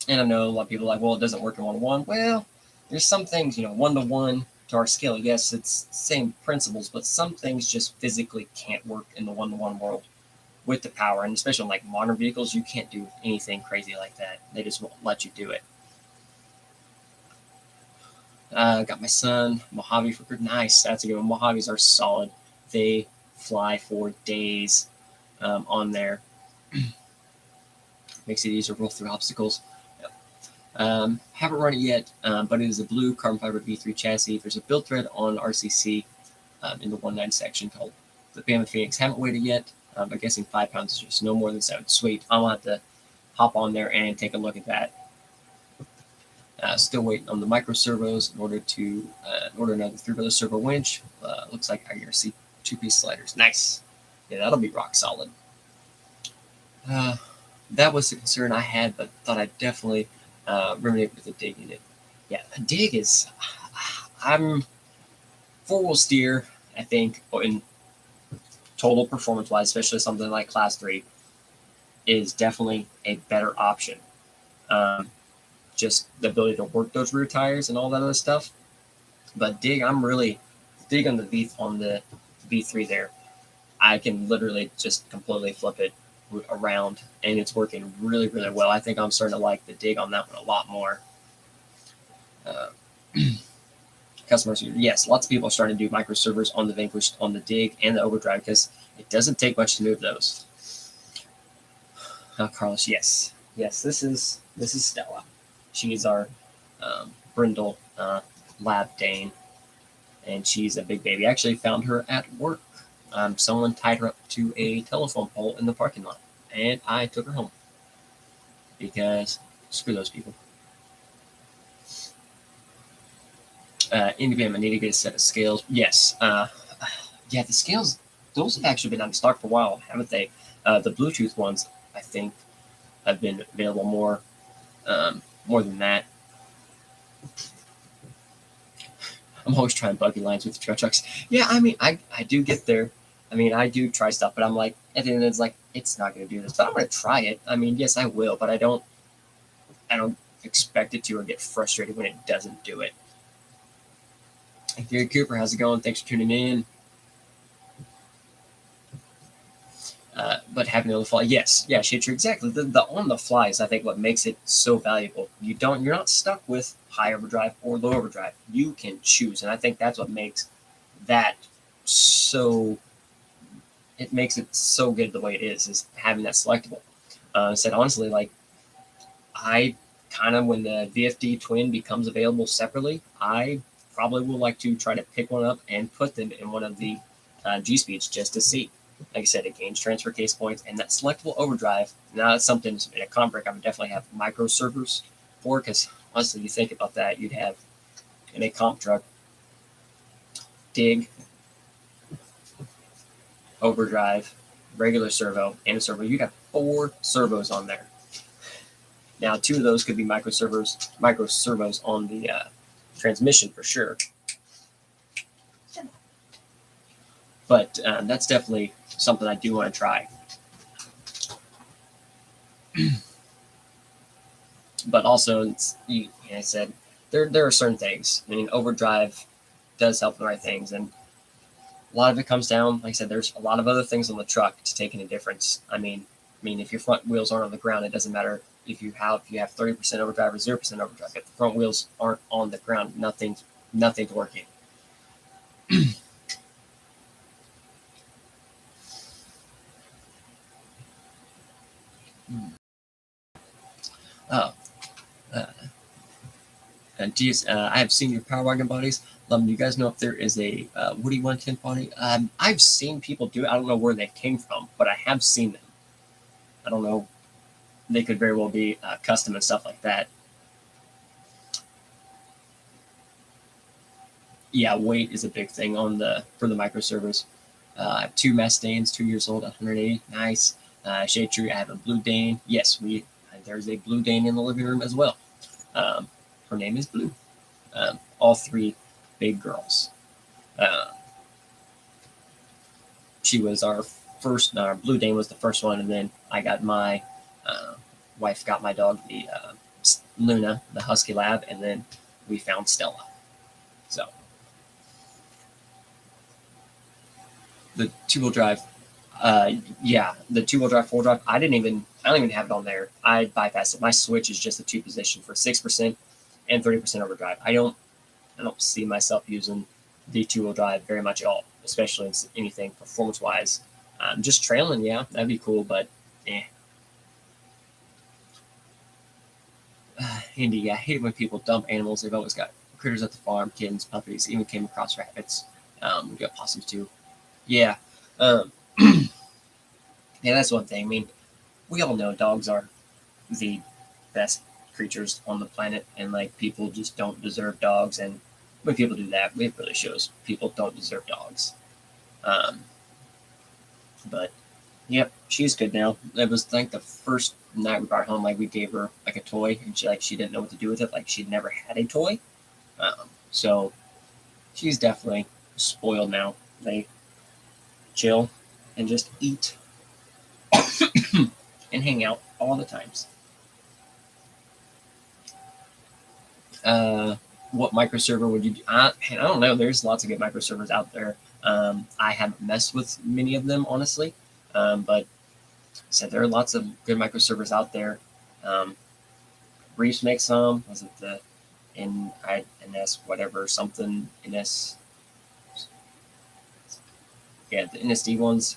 I know a lot of people are like, well, it doesn't work in one-to-one. Well, there's some things, one-to-one to our scale. Yes, it's same principles, but some things just physically can't work in the one-to-one world with the power. And especially on like modern vehicles, you can't do anything crazy like that. They just won't let you do it. Got my son Mojave for nice. That's a good one. Mojaves are solid. They fly for days on there. Makes it easier to roll through obstacles. Haven't run it yet, but it is a blue carbon fiber V3 chassis. There's a build thread on RCC in the 1.9 section called the Bama Phoenix. Haven't weighed it yet. I'm guessing 5 pounds is just no more than 7. Sweet. I'll have to hop on there and take a look at that. Still waiting on the micro servos in order to order another 3-brother servo winch. Looks like I see 2-piece sliders. Nice. Yeah, that'll be rock solid. That was the concern I had, but thought I'd definitely ruminate with a dig in it. Yeah, a dig is, I'm 4-wheel steer, I think, in total performance-wise, especially something like Class 3, is definitely a better option. Just the ability to work those rear tires and all that other stuff. But dig, I'm really dig on the V3 there. I can literally just completely flip it around, and it's working really, really well. I think I'm starting to like the dig on that one a lot more. Customers, yes, lots of people are starting to do micro servers on the Vanquish, on the dig, and the Overdrive because it doesn't take much to move those. Carlos, yes, this is Stella. She's our brindle lab Dane, and she's a big baby. I actually found her at work. Someone tied her up to a telephone pole in the parking lot, and I took her home. because screw those people. Indian, I need to get a set of scales. Yes. Yeah, the scales, those have actually been out of stock for a while, haven't they? The Bluetooth ones, I think, have been available more than that. I'm always trying buggy lines with the trail trucks. Yeah, I mean, I do get there. I mean, I do try stuff, but I'm like, at the end, it's like, it's not going to do this. But I'm going to try it. I mean, yes, I will, but I don't expect it to or get frustrated when it doesn't do it. Gary Cooper, how's it going? Thanks for tuning in. But having on the fly, yes, yeah, shit, you're exactly the on the fly is I think what makes it so valuable. You're not stuck with high overdrive or low overdrive. You can choose, and I think that's what makes that so. It makes it so good the way it is having that selectable. Said honestly, like I kind of when the VFD twin becomes available separately, I probably will like to try to pick one up and put them in one of the G speeds just to see. Like I said, it gains transfer case points and that selectable overdrive. Now that's something in a comp break I would definitely have micro servers for because honestly, you think about that, you'd have in a comp truck dig, overdrive, regular servo, and a servo. You'd have 4 servos on there. Now, 2 of those could be micro servos on the transmission for sure. But that's definitely something I do want to try. But also, like I said, there are certain things. I mean, overdrive does help the right things, and a lot of it comes down. Like I said, there's a lot of other things on the truck to take any difference. I mean, if your front wheels aren't on the ground, it doesn't matter if you have 30% overdrive or 0% overdrive. If the front wheels aren't on the ground, nothing's working. Oh, and geez, I have seen your Power Wagon bodies. Do you guys know if there is a Woody 110 body? I've seen people do it. I don't know where they came from, but I have seen them. I don't know. They could very well be custom and stuff like that. Yeah, weight is a big thing for the microservers. I have 2 Mustangs, 2 years old, 180. Nice. Shade Tree, I have a Blue Dane. Yes, there's a Blue Dane in the living room as well. Her name is Blue. All 3 big girls. She was our first. Blue Dane was the first one, and then I got my wife got my dog, the Luna, the Husky Lab, and then we found Stella. So the 2-wheel drive, yeah, the 2-wheel drive, 4 drive. I don't even have it on there. I bypassed it. My switch is just a 2 position for 6% and 30% overdrive. I don't see myself using the 2-wheel drive very much at all, especially in anything performance wise. Just trailing, yeah, that'd be cool, but Indy, yeah, I hate it when people dump animals. They've always got critters at the farm, kittens, puppies, even came across rabbits. We got possums too. Yeah. Yeah, that's one thing. I mean, we all know dogs are the best creatures on the planet, and like people just don't deserve dogs. And when people do that, it really shows people don't deserve dogs. But yep, she's good now. It was like the first night we brought her home, like we gave her like a toy, and she didn't know what to do with it. Like she'd never had a toy, so she's definitely spoiled now. They chill and just eat and hang out all the times. What microserver would you do? I don't know. There's lots of good microservers out there. I haven't messed with many of them, honestly, but so there are lots of good microservers out there. Reefs makes some. Was it the NS whatever something NS? Yeah, the NSD ones,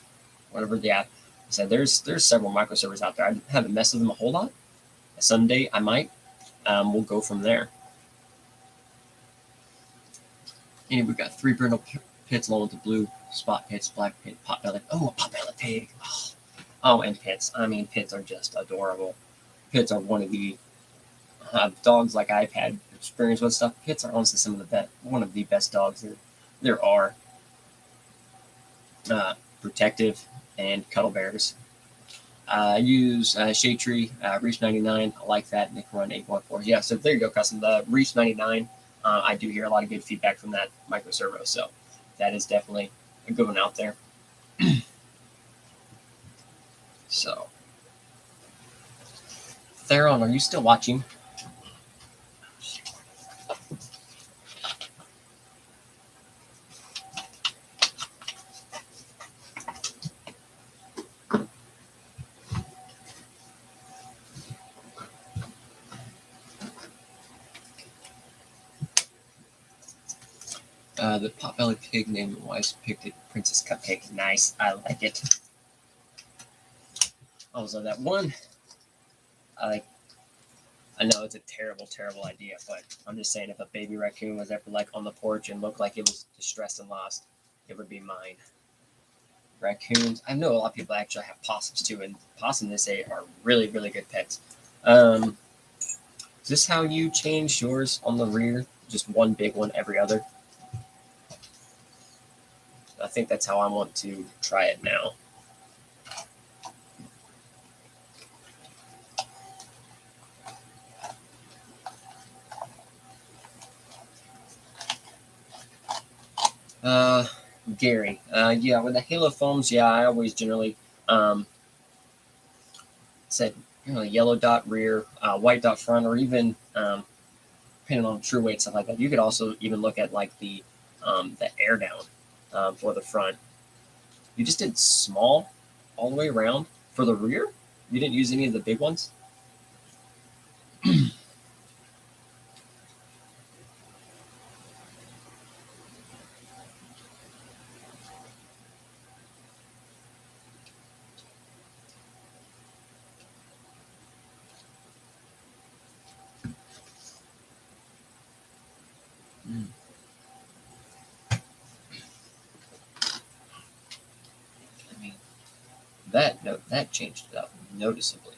whatever. Yeah, so there's several microservers out there. I haven't messed with them a whole lot. Someday I might. We'll go from there. And we've got 3 brindle pits along with the blue spot pits, black pit, pot belly. Oh, a pot belly pig. Oh, and pits. I mean, pits are just adorable. Pits are one of the dogs like I've had experience with stuff. Pits are honestly one of the best dogs there are. Protective and cuddle bears. I use Shade Tree, Reach 99. I like that. And they can run 814. Yeah, so there you go, custom. The Reach 99, I do hear a lot of good feedback from that micro servo. So that is definitely a good one out there. So, Theron, are you still watching? The Potbelly Pig named Wise picked it Princess Cupcake. Nice. I like it. Also, that one, I know it's a terrible, terrible idea, but I'm just saying if a baby raccoon was ever like on the porch and looked like it was distressed and lost, it would be mine. Raccoons. I know a lot of people actually have possums too, and possums they say are really, really good pets. Is this how you change yours on the rear? Just one big one every other? I think that's how I want to try it now. Gary. Yeah, with the Halo foams, yeah, I always generally said yellow dot rear, white dot front, or even depending on true weight stuff like that. You could also even look at like the air down for the front. You just did small all the way around for the rear. You didn't use any of the big ones. I mean, that changed it up noticeably.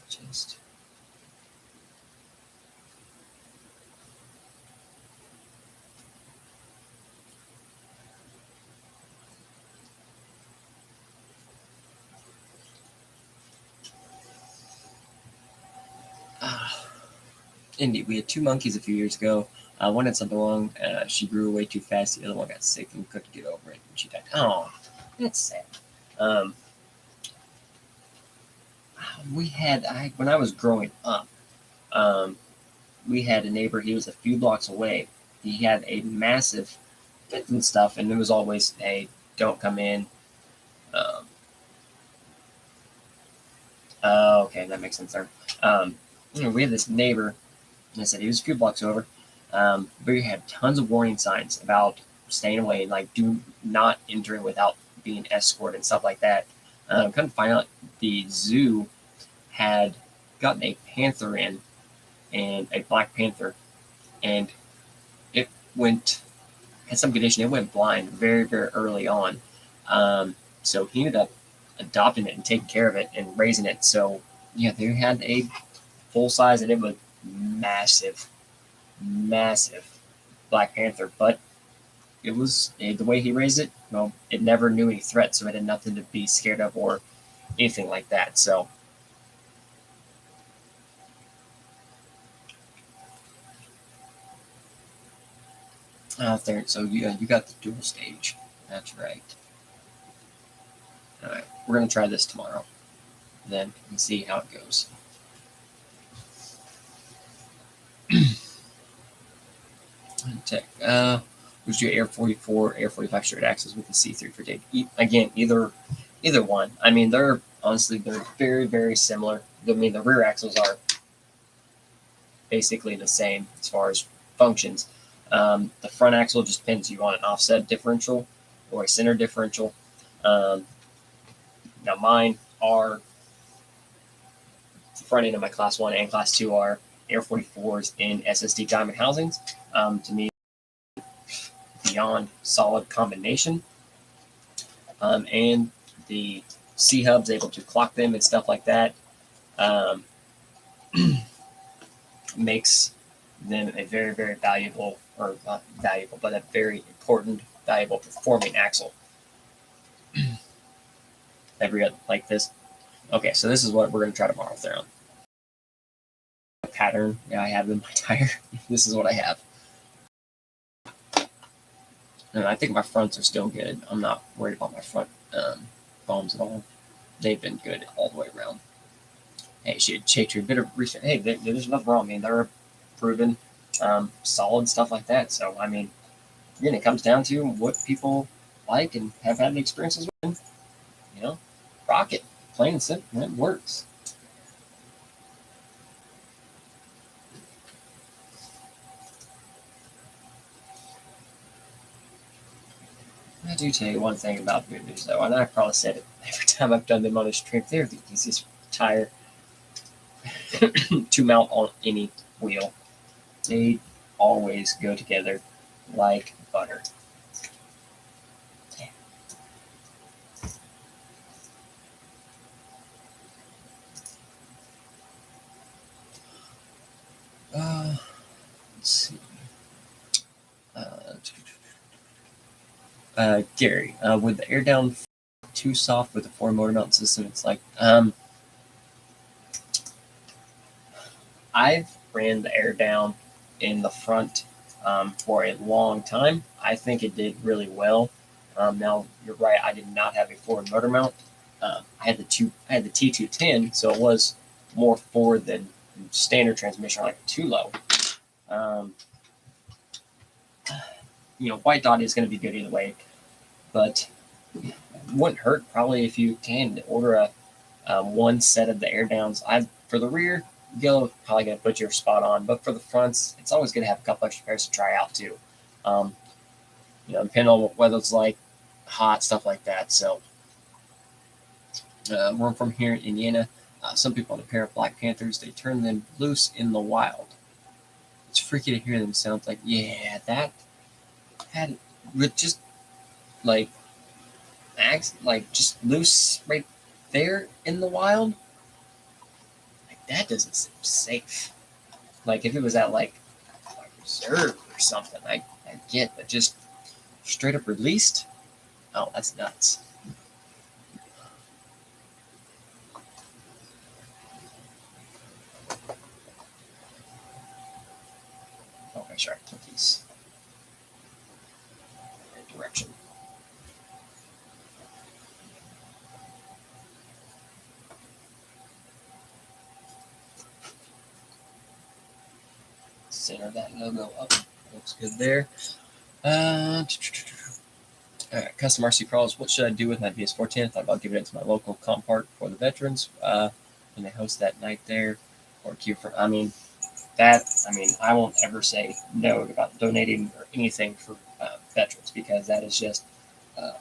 Just Indy, we had two monkeys a few years ago. One had something wrong. She grew way too fast. The other one got sick and couldn't get over it, and she died. Oh, that's sad. Um, when I was growing up, um, we had a neighbor. He was a few blocks away. He had a massive pit and stuff, and it was always, "Hey, don't come in." Um, okay, that makes sense there. We had this neighbor, and I said he was a few blocks over. But we had tons of warning signs about staying away, like do not enter without being escorted and stuff like that. Couldn't find out the zoo had gotten a panther in, and a black panther, and it had some condition. It went blind very, very early on. So he ended up adopting it and taking care of it and raising it. So yeah, they had a full size, and it was massive, massive Black Panther. But the way he raised it. Well, it never knew any threat, so it had nothing to be scared of or anything like that. So. Out there, so you got the dual stage. That's right. All right, we're gonna try this tomorrow, then, and see how it goes. Tech. Would you Air 44, Air 45 straight axles with the C3 for Dave? Again, either one. I mean, they're very, very similar. I mean, the rear axles are basically the same as far as functions. The front axle just depends. You want an offset differential or a center differential. Now mine are the front end of my Class 1 and Class 2 are Air 44s in SSD diamond housings. To me, beyond solid combination. and the C hub's able to clock them and stuff like that. Makes them a very, very valuable, or not valuable, but a very important, valuable performing axle. Every other, like this. Okay, so this is what we're going to try tomorrow with their own pattern. Yeah, I have in my tire. This is what I have. And I think my fronts are still good. I'm not worried about my front bones at all. They've been good all the way around. Hey, she had checked a bit of research. Hey, there's nothing wrong. I mean, they're proven solid stuff like that. So, I mean, again, it comes down to what people like and have had experiences with. You know, rock it. Plain and simple. It works. I do tell you one thing about good news, though, and I've probably said it every time I've done them on a stream. They're the easiest tire to mount on any wheel. They always go together like butter. Let's see. Gary, with the air down too soft with the Ford motor mount system, it's like I've ran the air down in the front for a long time. I think it did really well. Now you're right, I did not have a Ford motor mount. I had the T210, so it was more forward than standard transmission, like too low. White dot is going to be good either way, but it wouldn't hurt probably if you can order a one set of the air downs. For the rear, you're probably going to put your spot on, but for the fronts, it's always going to have a couple extra pairs to try out too. Depending on whether it's like hot stuff like that. So, we're from here in Indiana. Some people on a pair of Black Panthers, they turn them loose in the wild. It's freaky to hear them sound like, yeah, that had with just like just loose right there in the wild. Like that doesn't seem safe. Like if it was at like reserve or something, I get, but just straight up released. Oh, that's nuts. Oh, make sure I put these in direction. Center that logo up. Looks good there. Custom RC crawls. What should I do with my BS410? Thought about giving it to my local comp park for the veterans when they host that night there, or queue for. I won't ever say no about donating or anything for veterans, because that is just a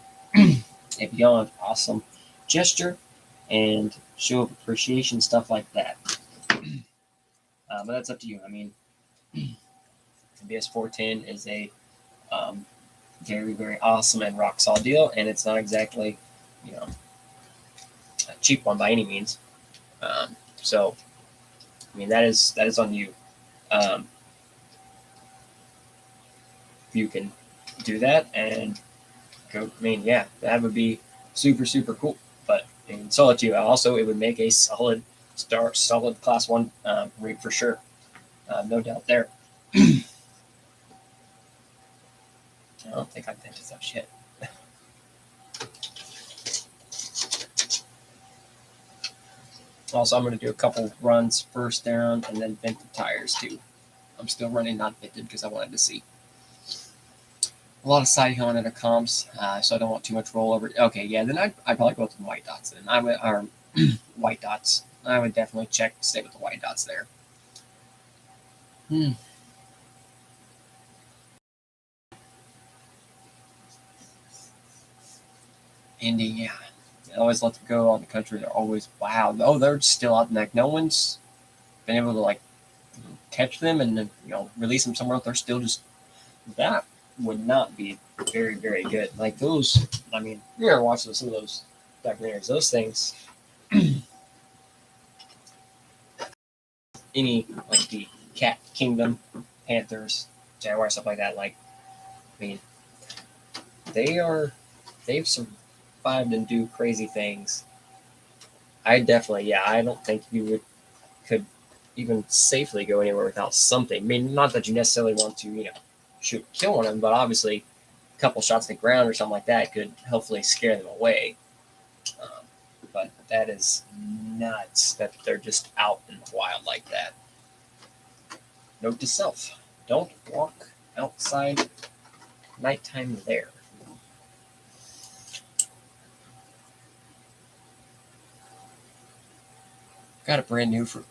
beyond awesome gesture and show of appreciation, stuff like that. But that's up to you. I mean, the BS410 is a very, very awesome and rock solid deal, and it's not exactly, a cheap one by any means. So, I mean, that is on you. You can do that and go. I mean, yeah, that would be super, super cool. But it's all up to you. Also, it would make a solid class 1 rig for sure. No doubt there. I don't think I vented that shit. Also, I'm going to do a couple runs first down and then vent the tires too. I'm still running not vented because I wanted to see. A lot of side hilling at a comps, so I don't want too much rollover. Okay, yeah, then I'd probably go with the white dots. Then I would, or white dots. I would definitely stay with the white dots there. Indy, yeah. I always let them go on the country. They're always, wow. Oh, they're still out. Like, no one's been able to, catch them and then, release them somewhere else. They're still just that. would not be very, very good. Like those, I mean, you ever watch some of those documentaries? Those things, any like the Cat Kingdom, Panthers, Jaguars, stuff like that. Like, I mean, they've survived and do crazy things. I definitely, yeah, I don't think you could even safely go anywhere without something. I mean, not that you necessarily want to, shoot, kill one of them, but obviously a couple shots to the ground or something like that could hopefully scare them away. But that is nuts that they're just out in the wild like that. Note to self: don't walk outside nighttime there. Got a brand new for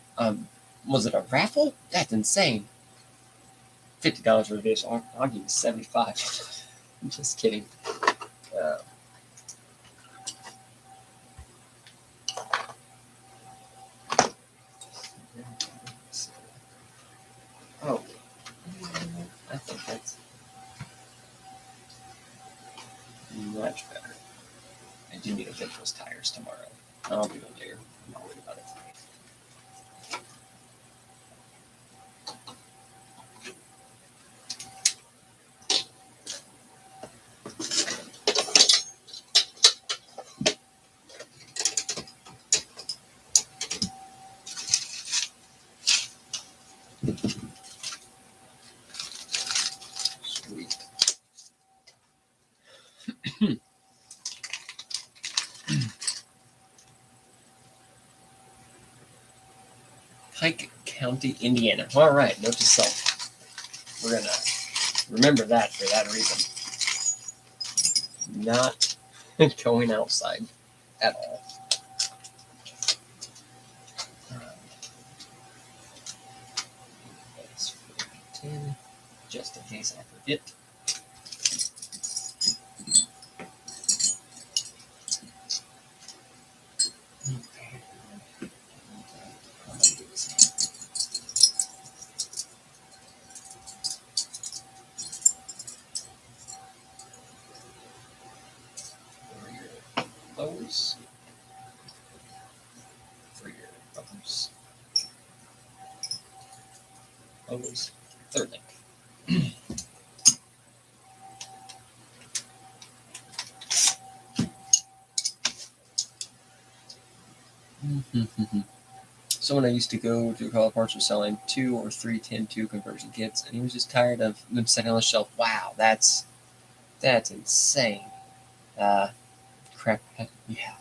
was it a raffle? That's insane. $50 for this. I'll give you 75. I'm just kidding. Uh, oh, I think that's much better. I do need to fit those tires tomorrow. I'll do it later. I'm not worried about it. Sweet. Pike County, Indiana. All right, note to self. We're going to remember that for that reason. Not going outside at all. That's 10, just in case I forget. Lows for your buttons. Lows, third link. Someone I used to go to Color Parts was selling 2 or 3 10-2 conversion kits, and he was just tired of them sitting on the shelf. Wow, that's insane. Crap, yeah,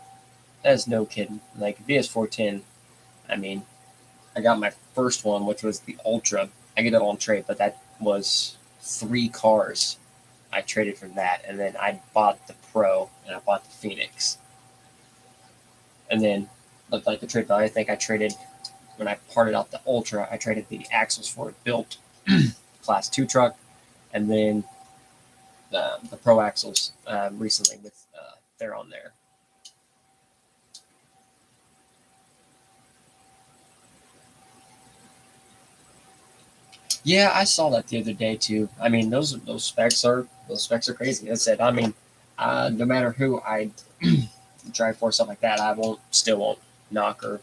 that is no kidding. Like VS410, I mean, I got my first one, which was the Ultra. I get it on trade, but that was 3 cars. I traded for that, and then I bought the Pro, and I bought the Phoenix. And then, looked like the trade value, I think I traded, when I parted out the Ultra, I traded the axles for a built Class 2 truck, and then the Pro axles recently with they're on there. Yeah, I saw that the other day too. I mean, those specs are crazy. As I said, I mean, no matter who I drive for, stuff like that, I still won't knock or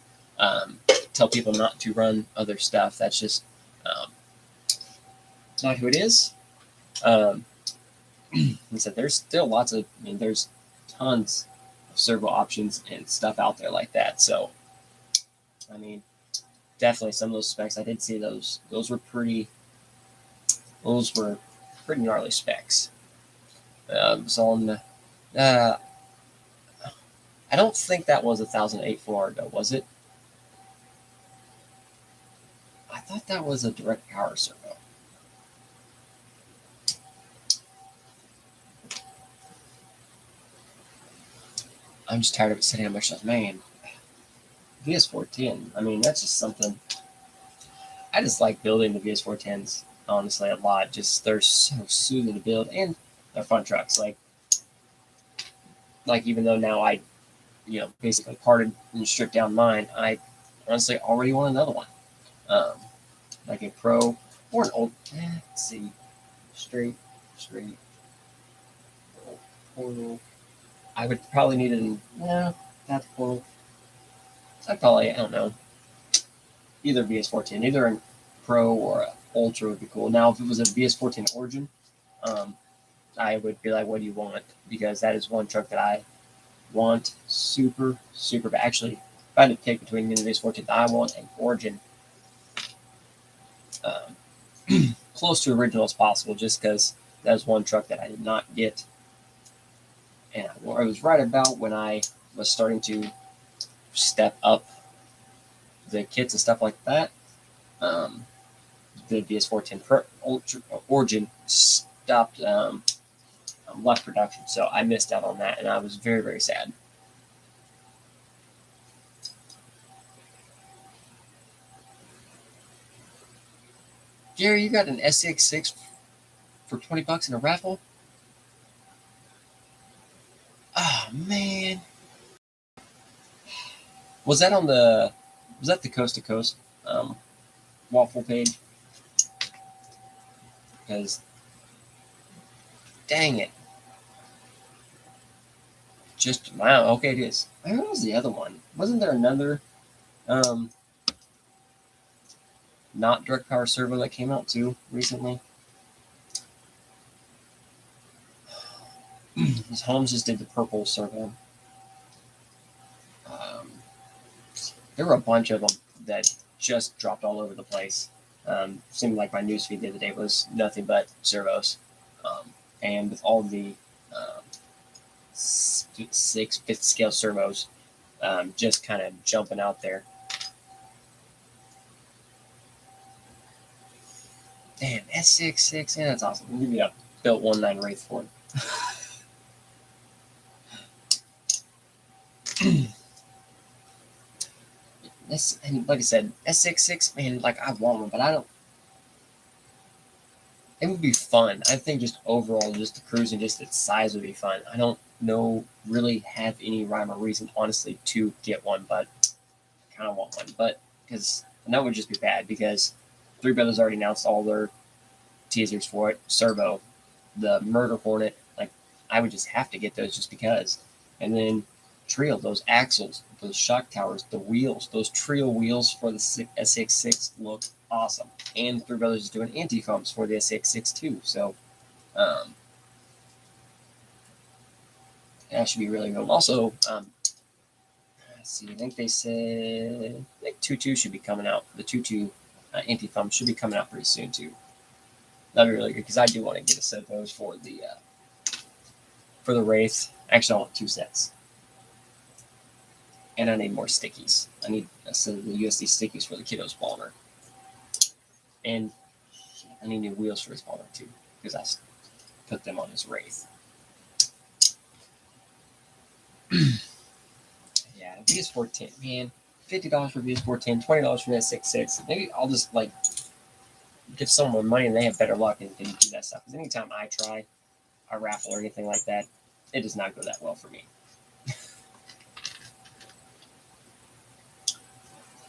tell people not to run other stuff. That's just not who it is. I said there's still lots of. I mean, there's tons of servo options and stuff out there like that. So, I mean, definitely some of those specs I did see those. Those were pretty gnarly specs. So on the, I don't think that was a 1008 Florida, was it? I thought that was a direct power servo. I'm just tired of it sitting on my shelf. Man, VS410. I mean, that's just something. I just like building the VS410s, honestly, a lot. Just they're so soothing to build, and they're fun trucks. Like even though now I, basically parted and stripped down mine, I honestly already want another one. Um, like a Pro or an old. Let's see, straight. straight portal. I would probably need that portal. I'd probably, I don't know, either VS14, either a Pro or a Ultra would be cool. Now, if it was a VS14 Origin, I would be like, what do you want? Because that is one truck that I want super, super bad. Actually, if I had to pick between me and the VS14, I want an Origin close to original as possible, just because that was one truck that I did not get. And I was right about when I was starting to step up the kits and stuff like that. The VS14 Pro Ultra Origin stopped left production, so I missed out on that, and I was very, very sad. Gary, you got an SX6 for $20 in a raffle? Oh man, was that the Coast to Coast waffle page? Because dang it, just wow. Okay, it is. Where was the other one? Wasn't there another not direct power servo that came out too recently? His Holmes just did the purple servo. There were a bunch of them that just dropped all over the place. Seemed like my newsfeed the other day was nothing but servos, and with all the 5th scale servos just kind of jumping out there. Damn, S66, yeah, that's awesome. Give me a built 1.9 Wraith for it. And like I said, S66, man, like I want one, but I don't. It would be fun. I think just overall, just the cruise and just its size would be fun. I don't really have any rhyme or reason, honestly, to get one, but I kind of want one. But and that would just be bad because Three Brothers already announced all their teasers for it. Servo, the Murder Hornet, like I would just have to get those just because. And then Trio, those axles, those shock towers, the wheels, those Trio wheels for the SX6 look awesome. And Three Brothers is doing anti-foams for the SX6 too. So that should be really good. Also, let's see, I think they said 2.2 should be coming out. The 2.2 anti-foam should be coming out pretty soon too. That'd be really good because I do want to get a set of those for the Wraith. Actually, I want 2 sets. And I need more stickies. I need a set of the USD stickies for the kiddo spawner. And I need new wheels for his spawner too, because I put them on his Wraith. Yeah, VS410, man. $50 for VS410, $20 for the S66. Maybe I'll just like give someone money and they have better luck and can do that stuff. Because anytime I try a raffle or anything like that, it does not go that well for me.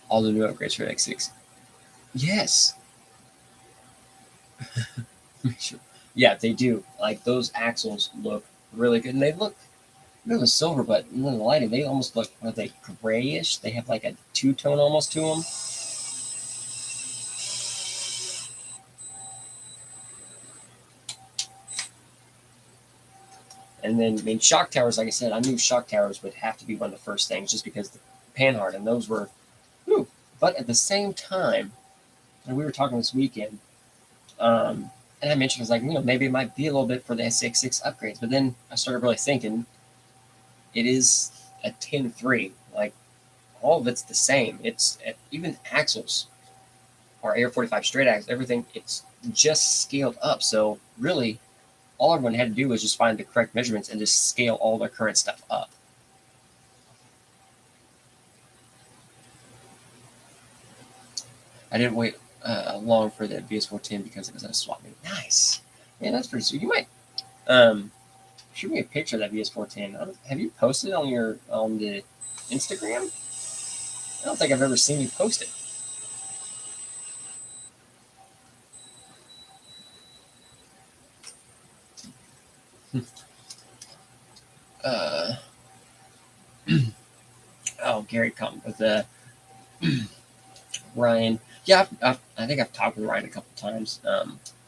All the new upgrades for X6. Yes. Sure. Yeah, they do. Like those axles look really good, and they look really silver, but in the lighting, they almost look, are they grayish? They have like a two-tone almost to them. And then, I mean, shock towers, like I said, I knew shock towers would have to be one of the first things just because the Panhard, and those were, whew. But at the same time, and we were talking this weekend, and I mentioned, I was like, maybe it might be a little bit for the SX6 upgrades, but then I started really thinking, it is a 10.3. Like, all of it's the same. It's even axles or Air 45 straight axles, everything, it's just scaled up. So really, all everyone had to do was just find the correct measurements and just scale all their current stuff up. I didn't wait long for the VS410 because it was at a swap meet. Nice. Yeah, that's pretty sweet. You might shoot me a picture of that VS410. Have you posted on the Instagram? I don't think I've ever seen you post it. Uh, oh, Gary come with Ryan. Yeah, I think I've talked with Ryan a couple times.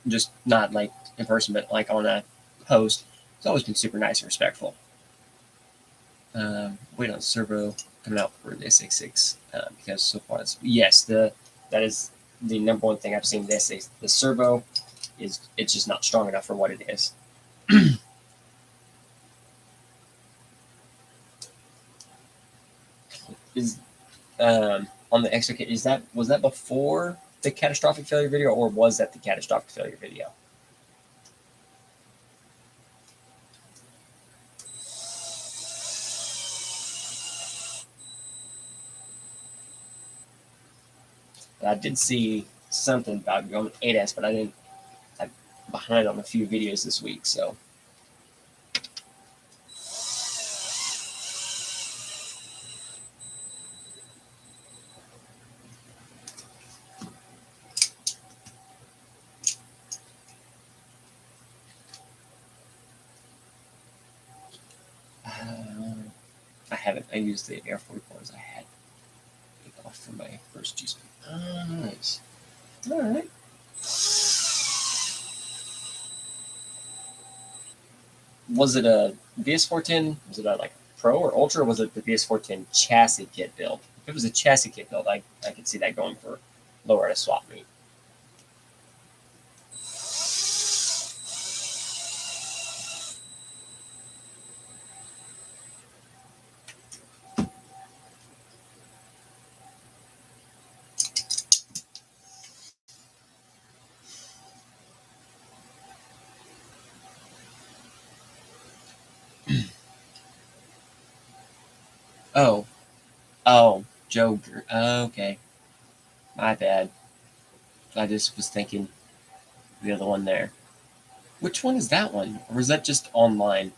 Just not like in person, but like on a post. He's always been super nice and respectful. Wait on servo coming out for the S66 because so far that is the number one thing I've seen. The servo it's just not strong enough for what it is. Is on the extra kit, was that before the catastrophic failure video, or was that the catastrophic failure video? I did see something about going 8S, but I didn't. I'm behind on a few videos this week, so. I haven't. I used the Air 44s I had off for my first juice. Nice. All right. Was it a VS410? Was it a like Pro or Ultra? Or was it the VS410 chassis kit build? If it was a chassis kit build, I could see that going for lower at a swap meet. Oh, oh, Joker. Okay, my bad. I just was thinking the other one there. Which one is that one? Or is that just online?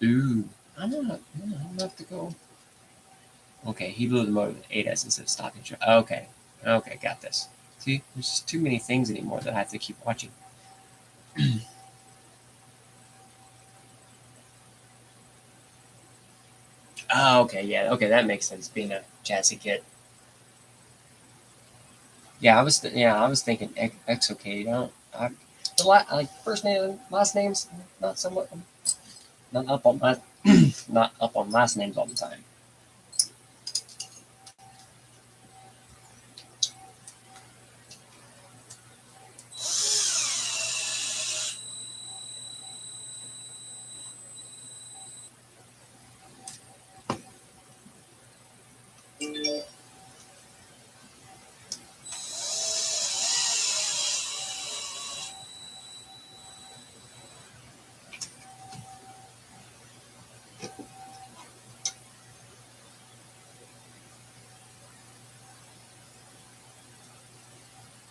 Ooh, I'm gonna have to go. Okay, he blew the motor with 8S instead of stopping. Okay, okay, got this. See, there's just too many things anymore that I have to keep watching. Oh, okay, yeah, okay, that makes sense. Being a chassis kit. Yeah, I was thinking Exocade. Like first name, last names, not somewhat, not up on last, not up on last names all the time.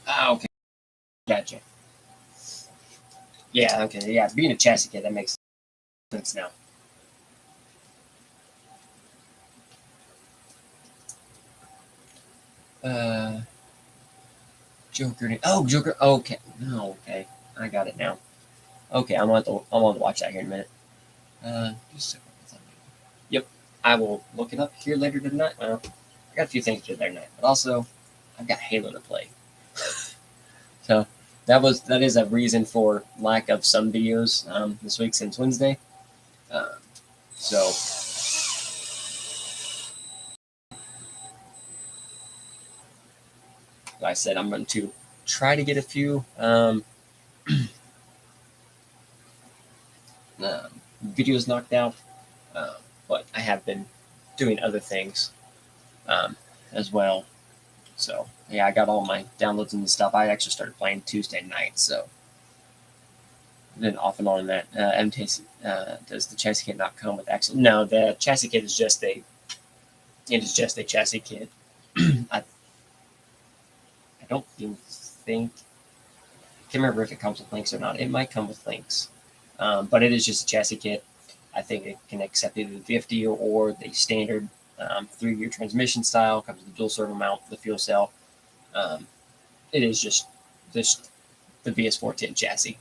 Ah, okay, gotcha. Yeah, okay, yeah. Being a chassis kit, that makes sense now. Uh, Joker. Oh, Joker. Okay. No, okay. I got it now. Okay, I'm going to watch that here in a minute. Just a second. Yep. I will look it up here later tonight. Well, I got a few things to do there tonight, but also I've got Halo to play. So that is a reason for lack of some videos this week since Wednesday. Uh, so like I said, I'm going to try to get a few videos knocked out, uh, but I have been doing other things as well. So yeah, I got all my downloads and stuff. I actually started playing Tuesday night, so then off and on that. Does the chassis kit not come with axle? No, the chassis kit is just a chassis kit. I don't even think I can't remember if it comes with links or not. It might come with links, but it is just a chassis kit. I think it can accept either the 50 or the standard 3-gear transmission style, comes with a dual servo mount for the fuel cell. It is just the PS410 chassis.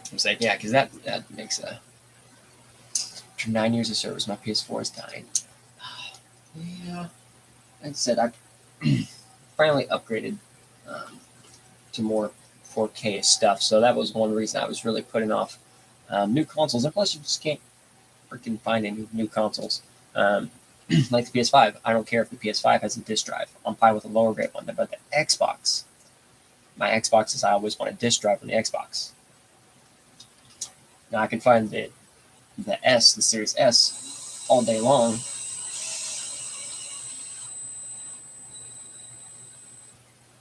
I was like, yeah, because that makes after 9 years of service, my PS4 is dying. Yeah, like I said, I finally upgraded to more 4K stuff, so that was one reason I was really putting off new consoles. And plus, you just can't freaking find any new consoles. Like the PS5, I don't care if the PS5 has a disc drive. I'm fine with a lower grade one. But the Xbox, my Xbox is I always want a disc drive on the Xbox. Now I can find the Series S, all day long.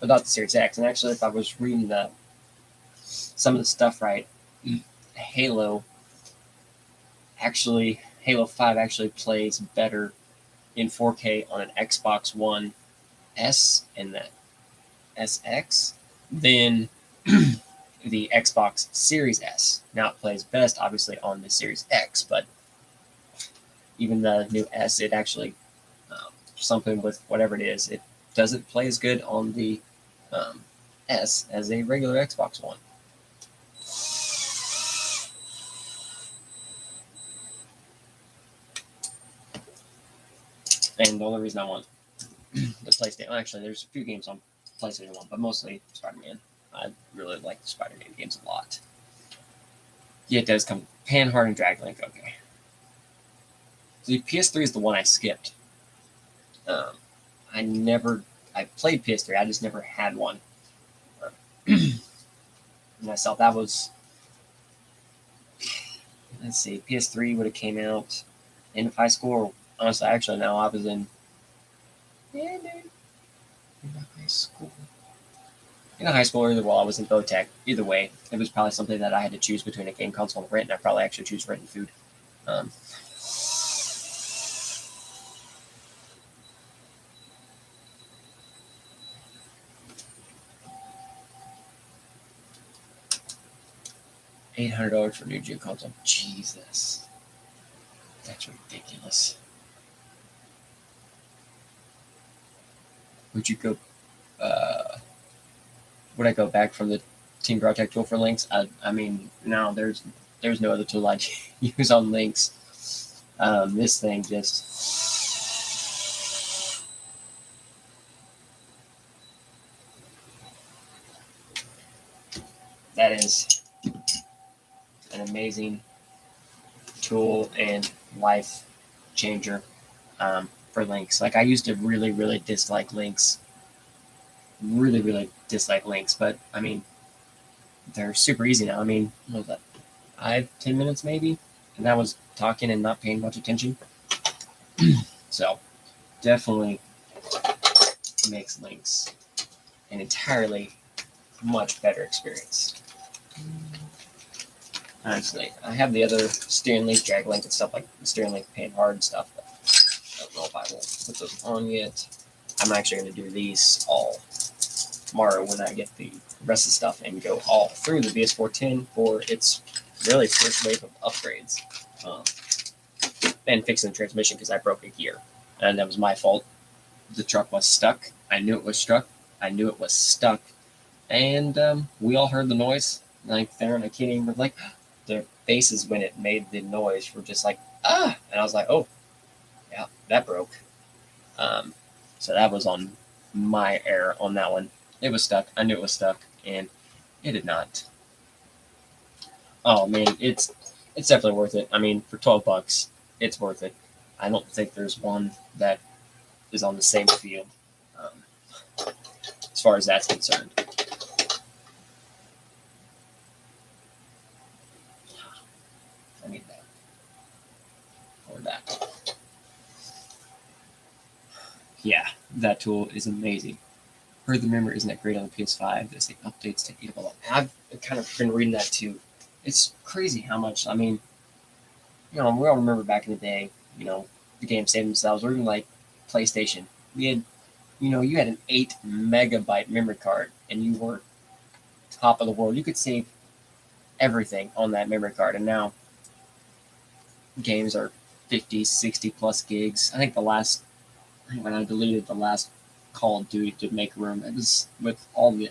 But not the Series X. And actually, if I was reading some of the stuff right, Halo 5 actually plays better in 4K on an Xbox One S and the SX than the Xbox Series S. Now it plays best, obviously, on the Series X, but even the new S, it actually, something with whatever it is, it doesn't play as good on the S as a regular Xbox One. And the only reason I want the PlayStation, actually, there's a few games on PlayStation 1, but mostly Spider-Man. I really like the Spider-Man games a lot. Yeah, it does come Panhard and Draglink. Okay. The PS3 is the one I skipped. I played PS3. I just never had one. Myself, that was, let's see, PS3 would have came out in high school. Or, honestly, actually, no, I was in high school. In high school, either while I was in Botech. Either way, it was probably something that I had to choose between a game console and rent, and I probably actually choose rent and food. $800 for a new gen console. Jesus, that's ridiculous. Would you go? Would I go back from the Team Project tool for links? I mean, no, there's no other tool I'd use on links. This thing just. That is an amazing tool and life changer for links. Like, I used to really, really dislike links. But I mean, they're super easy now. I mean, what was that? 5-10 minutes maybe, and that was talking and not paying much attention. So definitely makes links an entirely much better experience. Honestly, I have the other steering link, drag link, and stuff like the steering link, Panhard and stuff. But I don't know if I will put those on yet. I'm actually going to do these all tomorrow when I get the rest of the stuff and go all through the PS410 for its really first wave of upgrades. And fixing the transmission because I broke a gear. And that was my fault. The truck was stuck. I knew it was stuck. And we all heard the noise. Like, there, and I can't even, like, their faces when it made the noise were just like, ah! And I was like, oh, yeah, that broke. So that was on my error on that one. It was stuck. I knew it was stuck, and it did not. Oh, man, it's definitely worth it. I mean, for $12, it's worth it. I don't think there's one that is on the same field as far as that's concerned. I need that. Or that. Yeah, that tool is amazing. Heard the memory isn't that great on the PS5. They say updates to 8 of I've kind of been reading that too. It's crazy how much, I mean, we all remember back in the day, the games saved themselves, or even like PlayStation. We had you had an 8 megabyte memory card and you were top of the world. You could save everything on that memory card. And now games are 50, 60 plus gigs. I think when I deleted the last Call of Duty to make room, it was with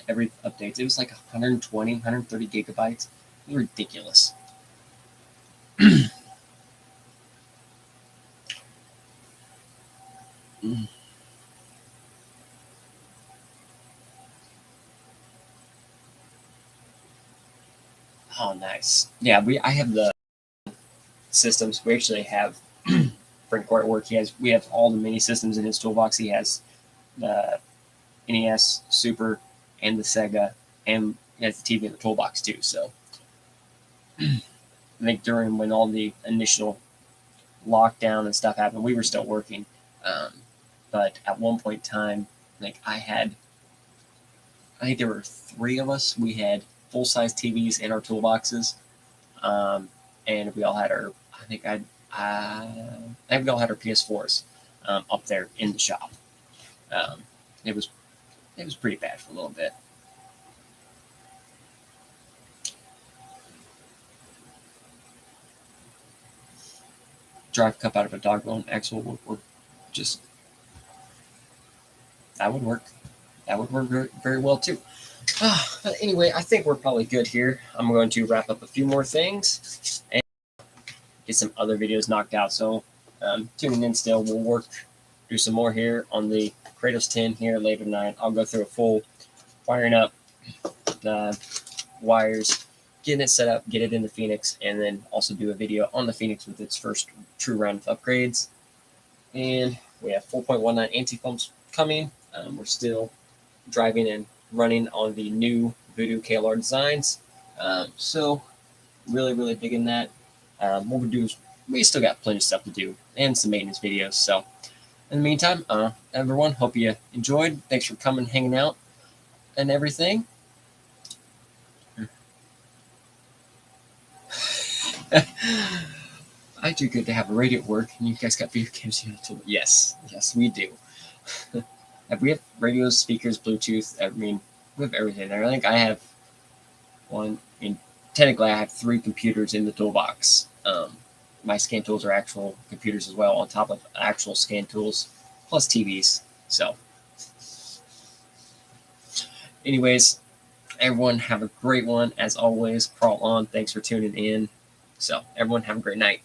every updates. It was like 120, 130 gigabytes. It was ridiculous. Oh, nice. Yeah, I have the systems. We actually have Frank Court work. We have all the mini systems in his toolbox. He has the NES, Super, and the Sega, and he has the TV in the toolbox too. So I think during when all the initial lockdown and stuff happened, we were still working. But at one point in time, I think there were 3 of us. We had full size TVs in our toolboxes, and we all had I think we all had our PS4s up there in the shop. Um, it was pretty bad for a little bit. Drive cup out of a dog bone axle would just that would work. That would work very, very well too. But anyway, I think we're probably good here. I'm going to wrap up a few more things and get some other videos knocked out. So tuning in still. We'll do some more here on the Kratos 10 here later tonight. I'll go through a full wiring up the wires, getting it set up, get it in the Phoenix, and then also do a video on the Phoenix with its first true round of upgrades. And we have 4.19 anti-foams coming. We're still driving and running on the new Voodoo KLR designs. So really, really digging that. What we do is we still got plenty of stuff to do and some maintenance videos. So in the meantime, everyone, hope you enjoyed. Thanks for coming, hanging out, and everything. I do good to have a radio at work, and you guys got video games here too. Yes, we do. We have radios, speakers, Bluetooth. We have everything there. I think I have one. Technically, I have 3 computers in the toolbox. My scan tools are actual computers as well, on top of actual scan tools, plus TVs. So, anyways, everyone have a great one. As always, crawl on. Thanks for tuning in. So, everyone have a great night.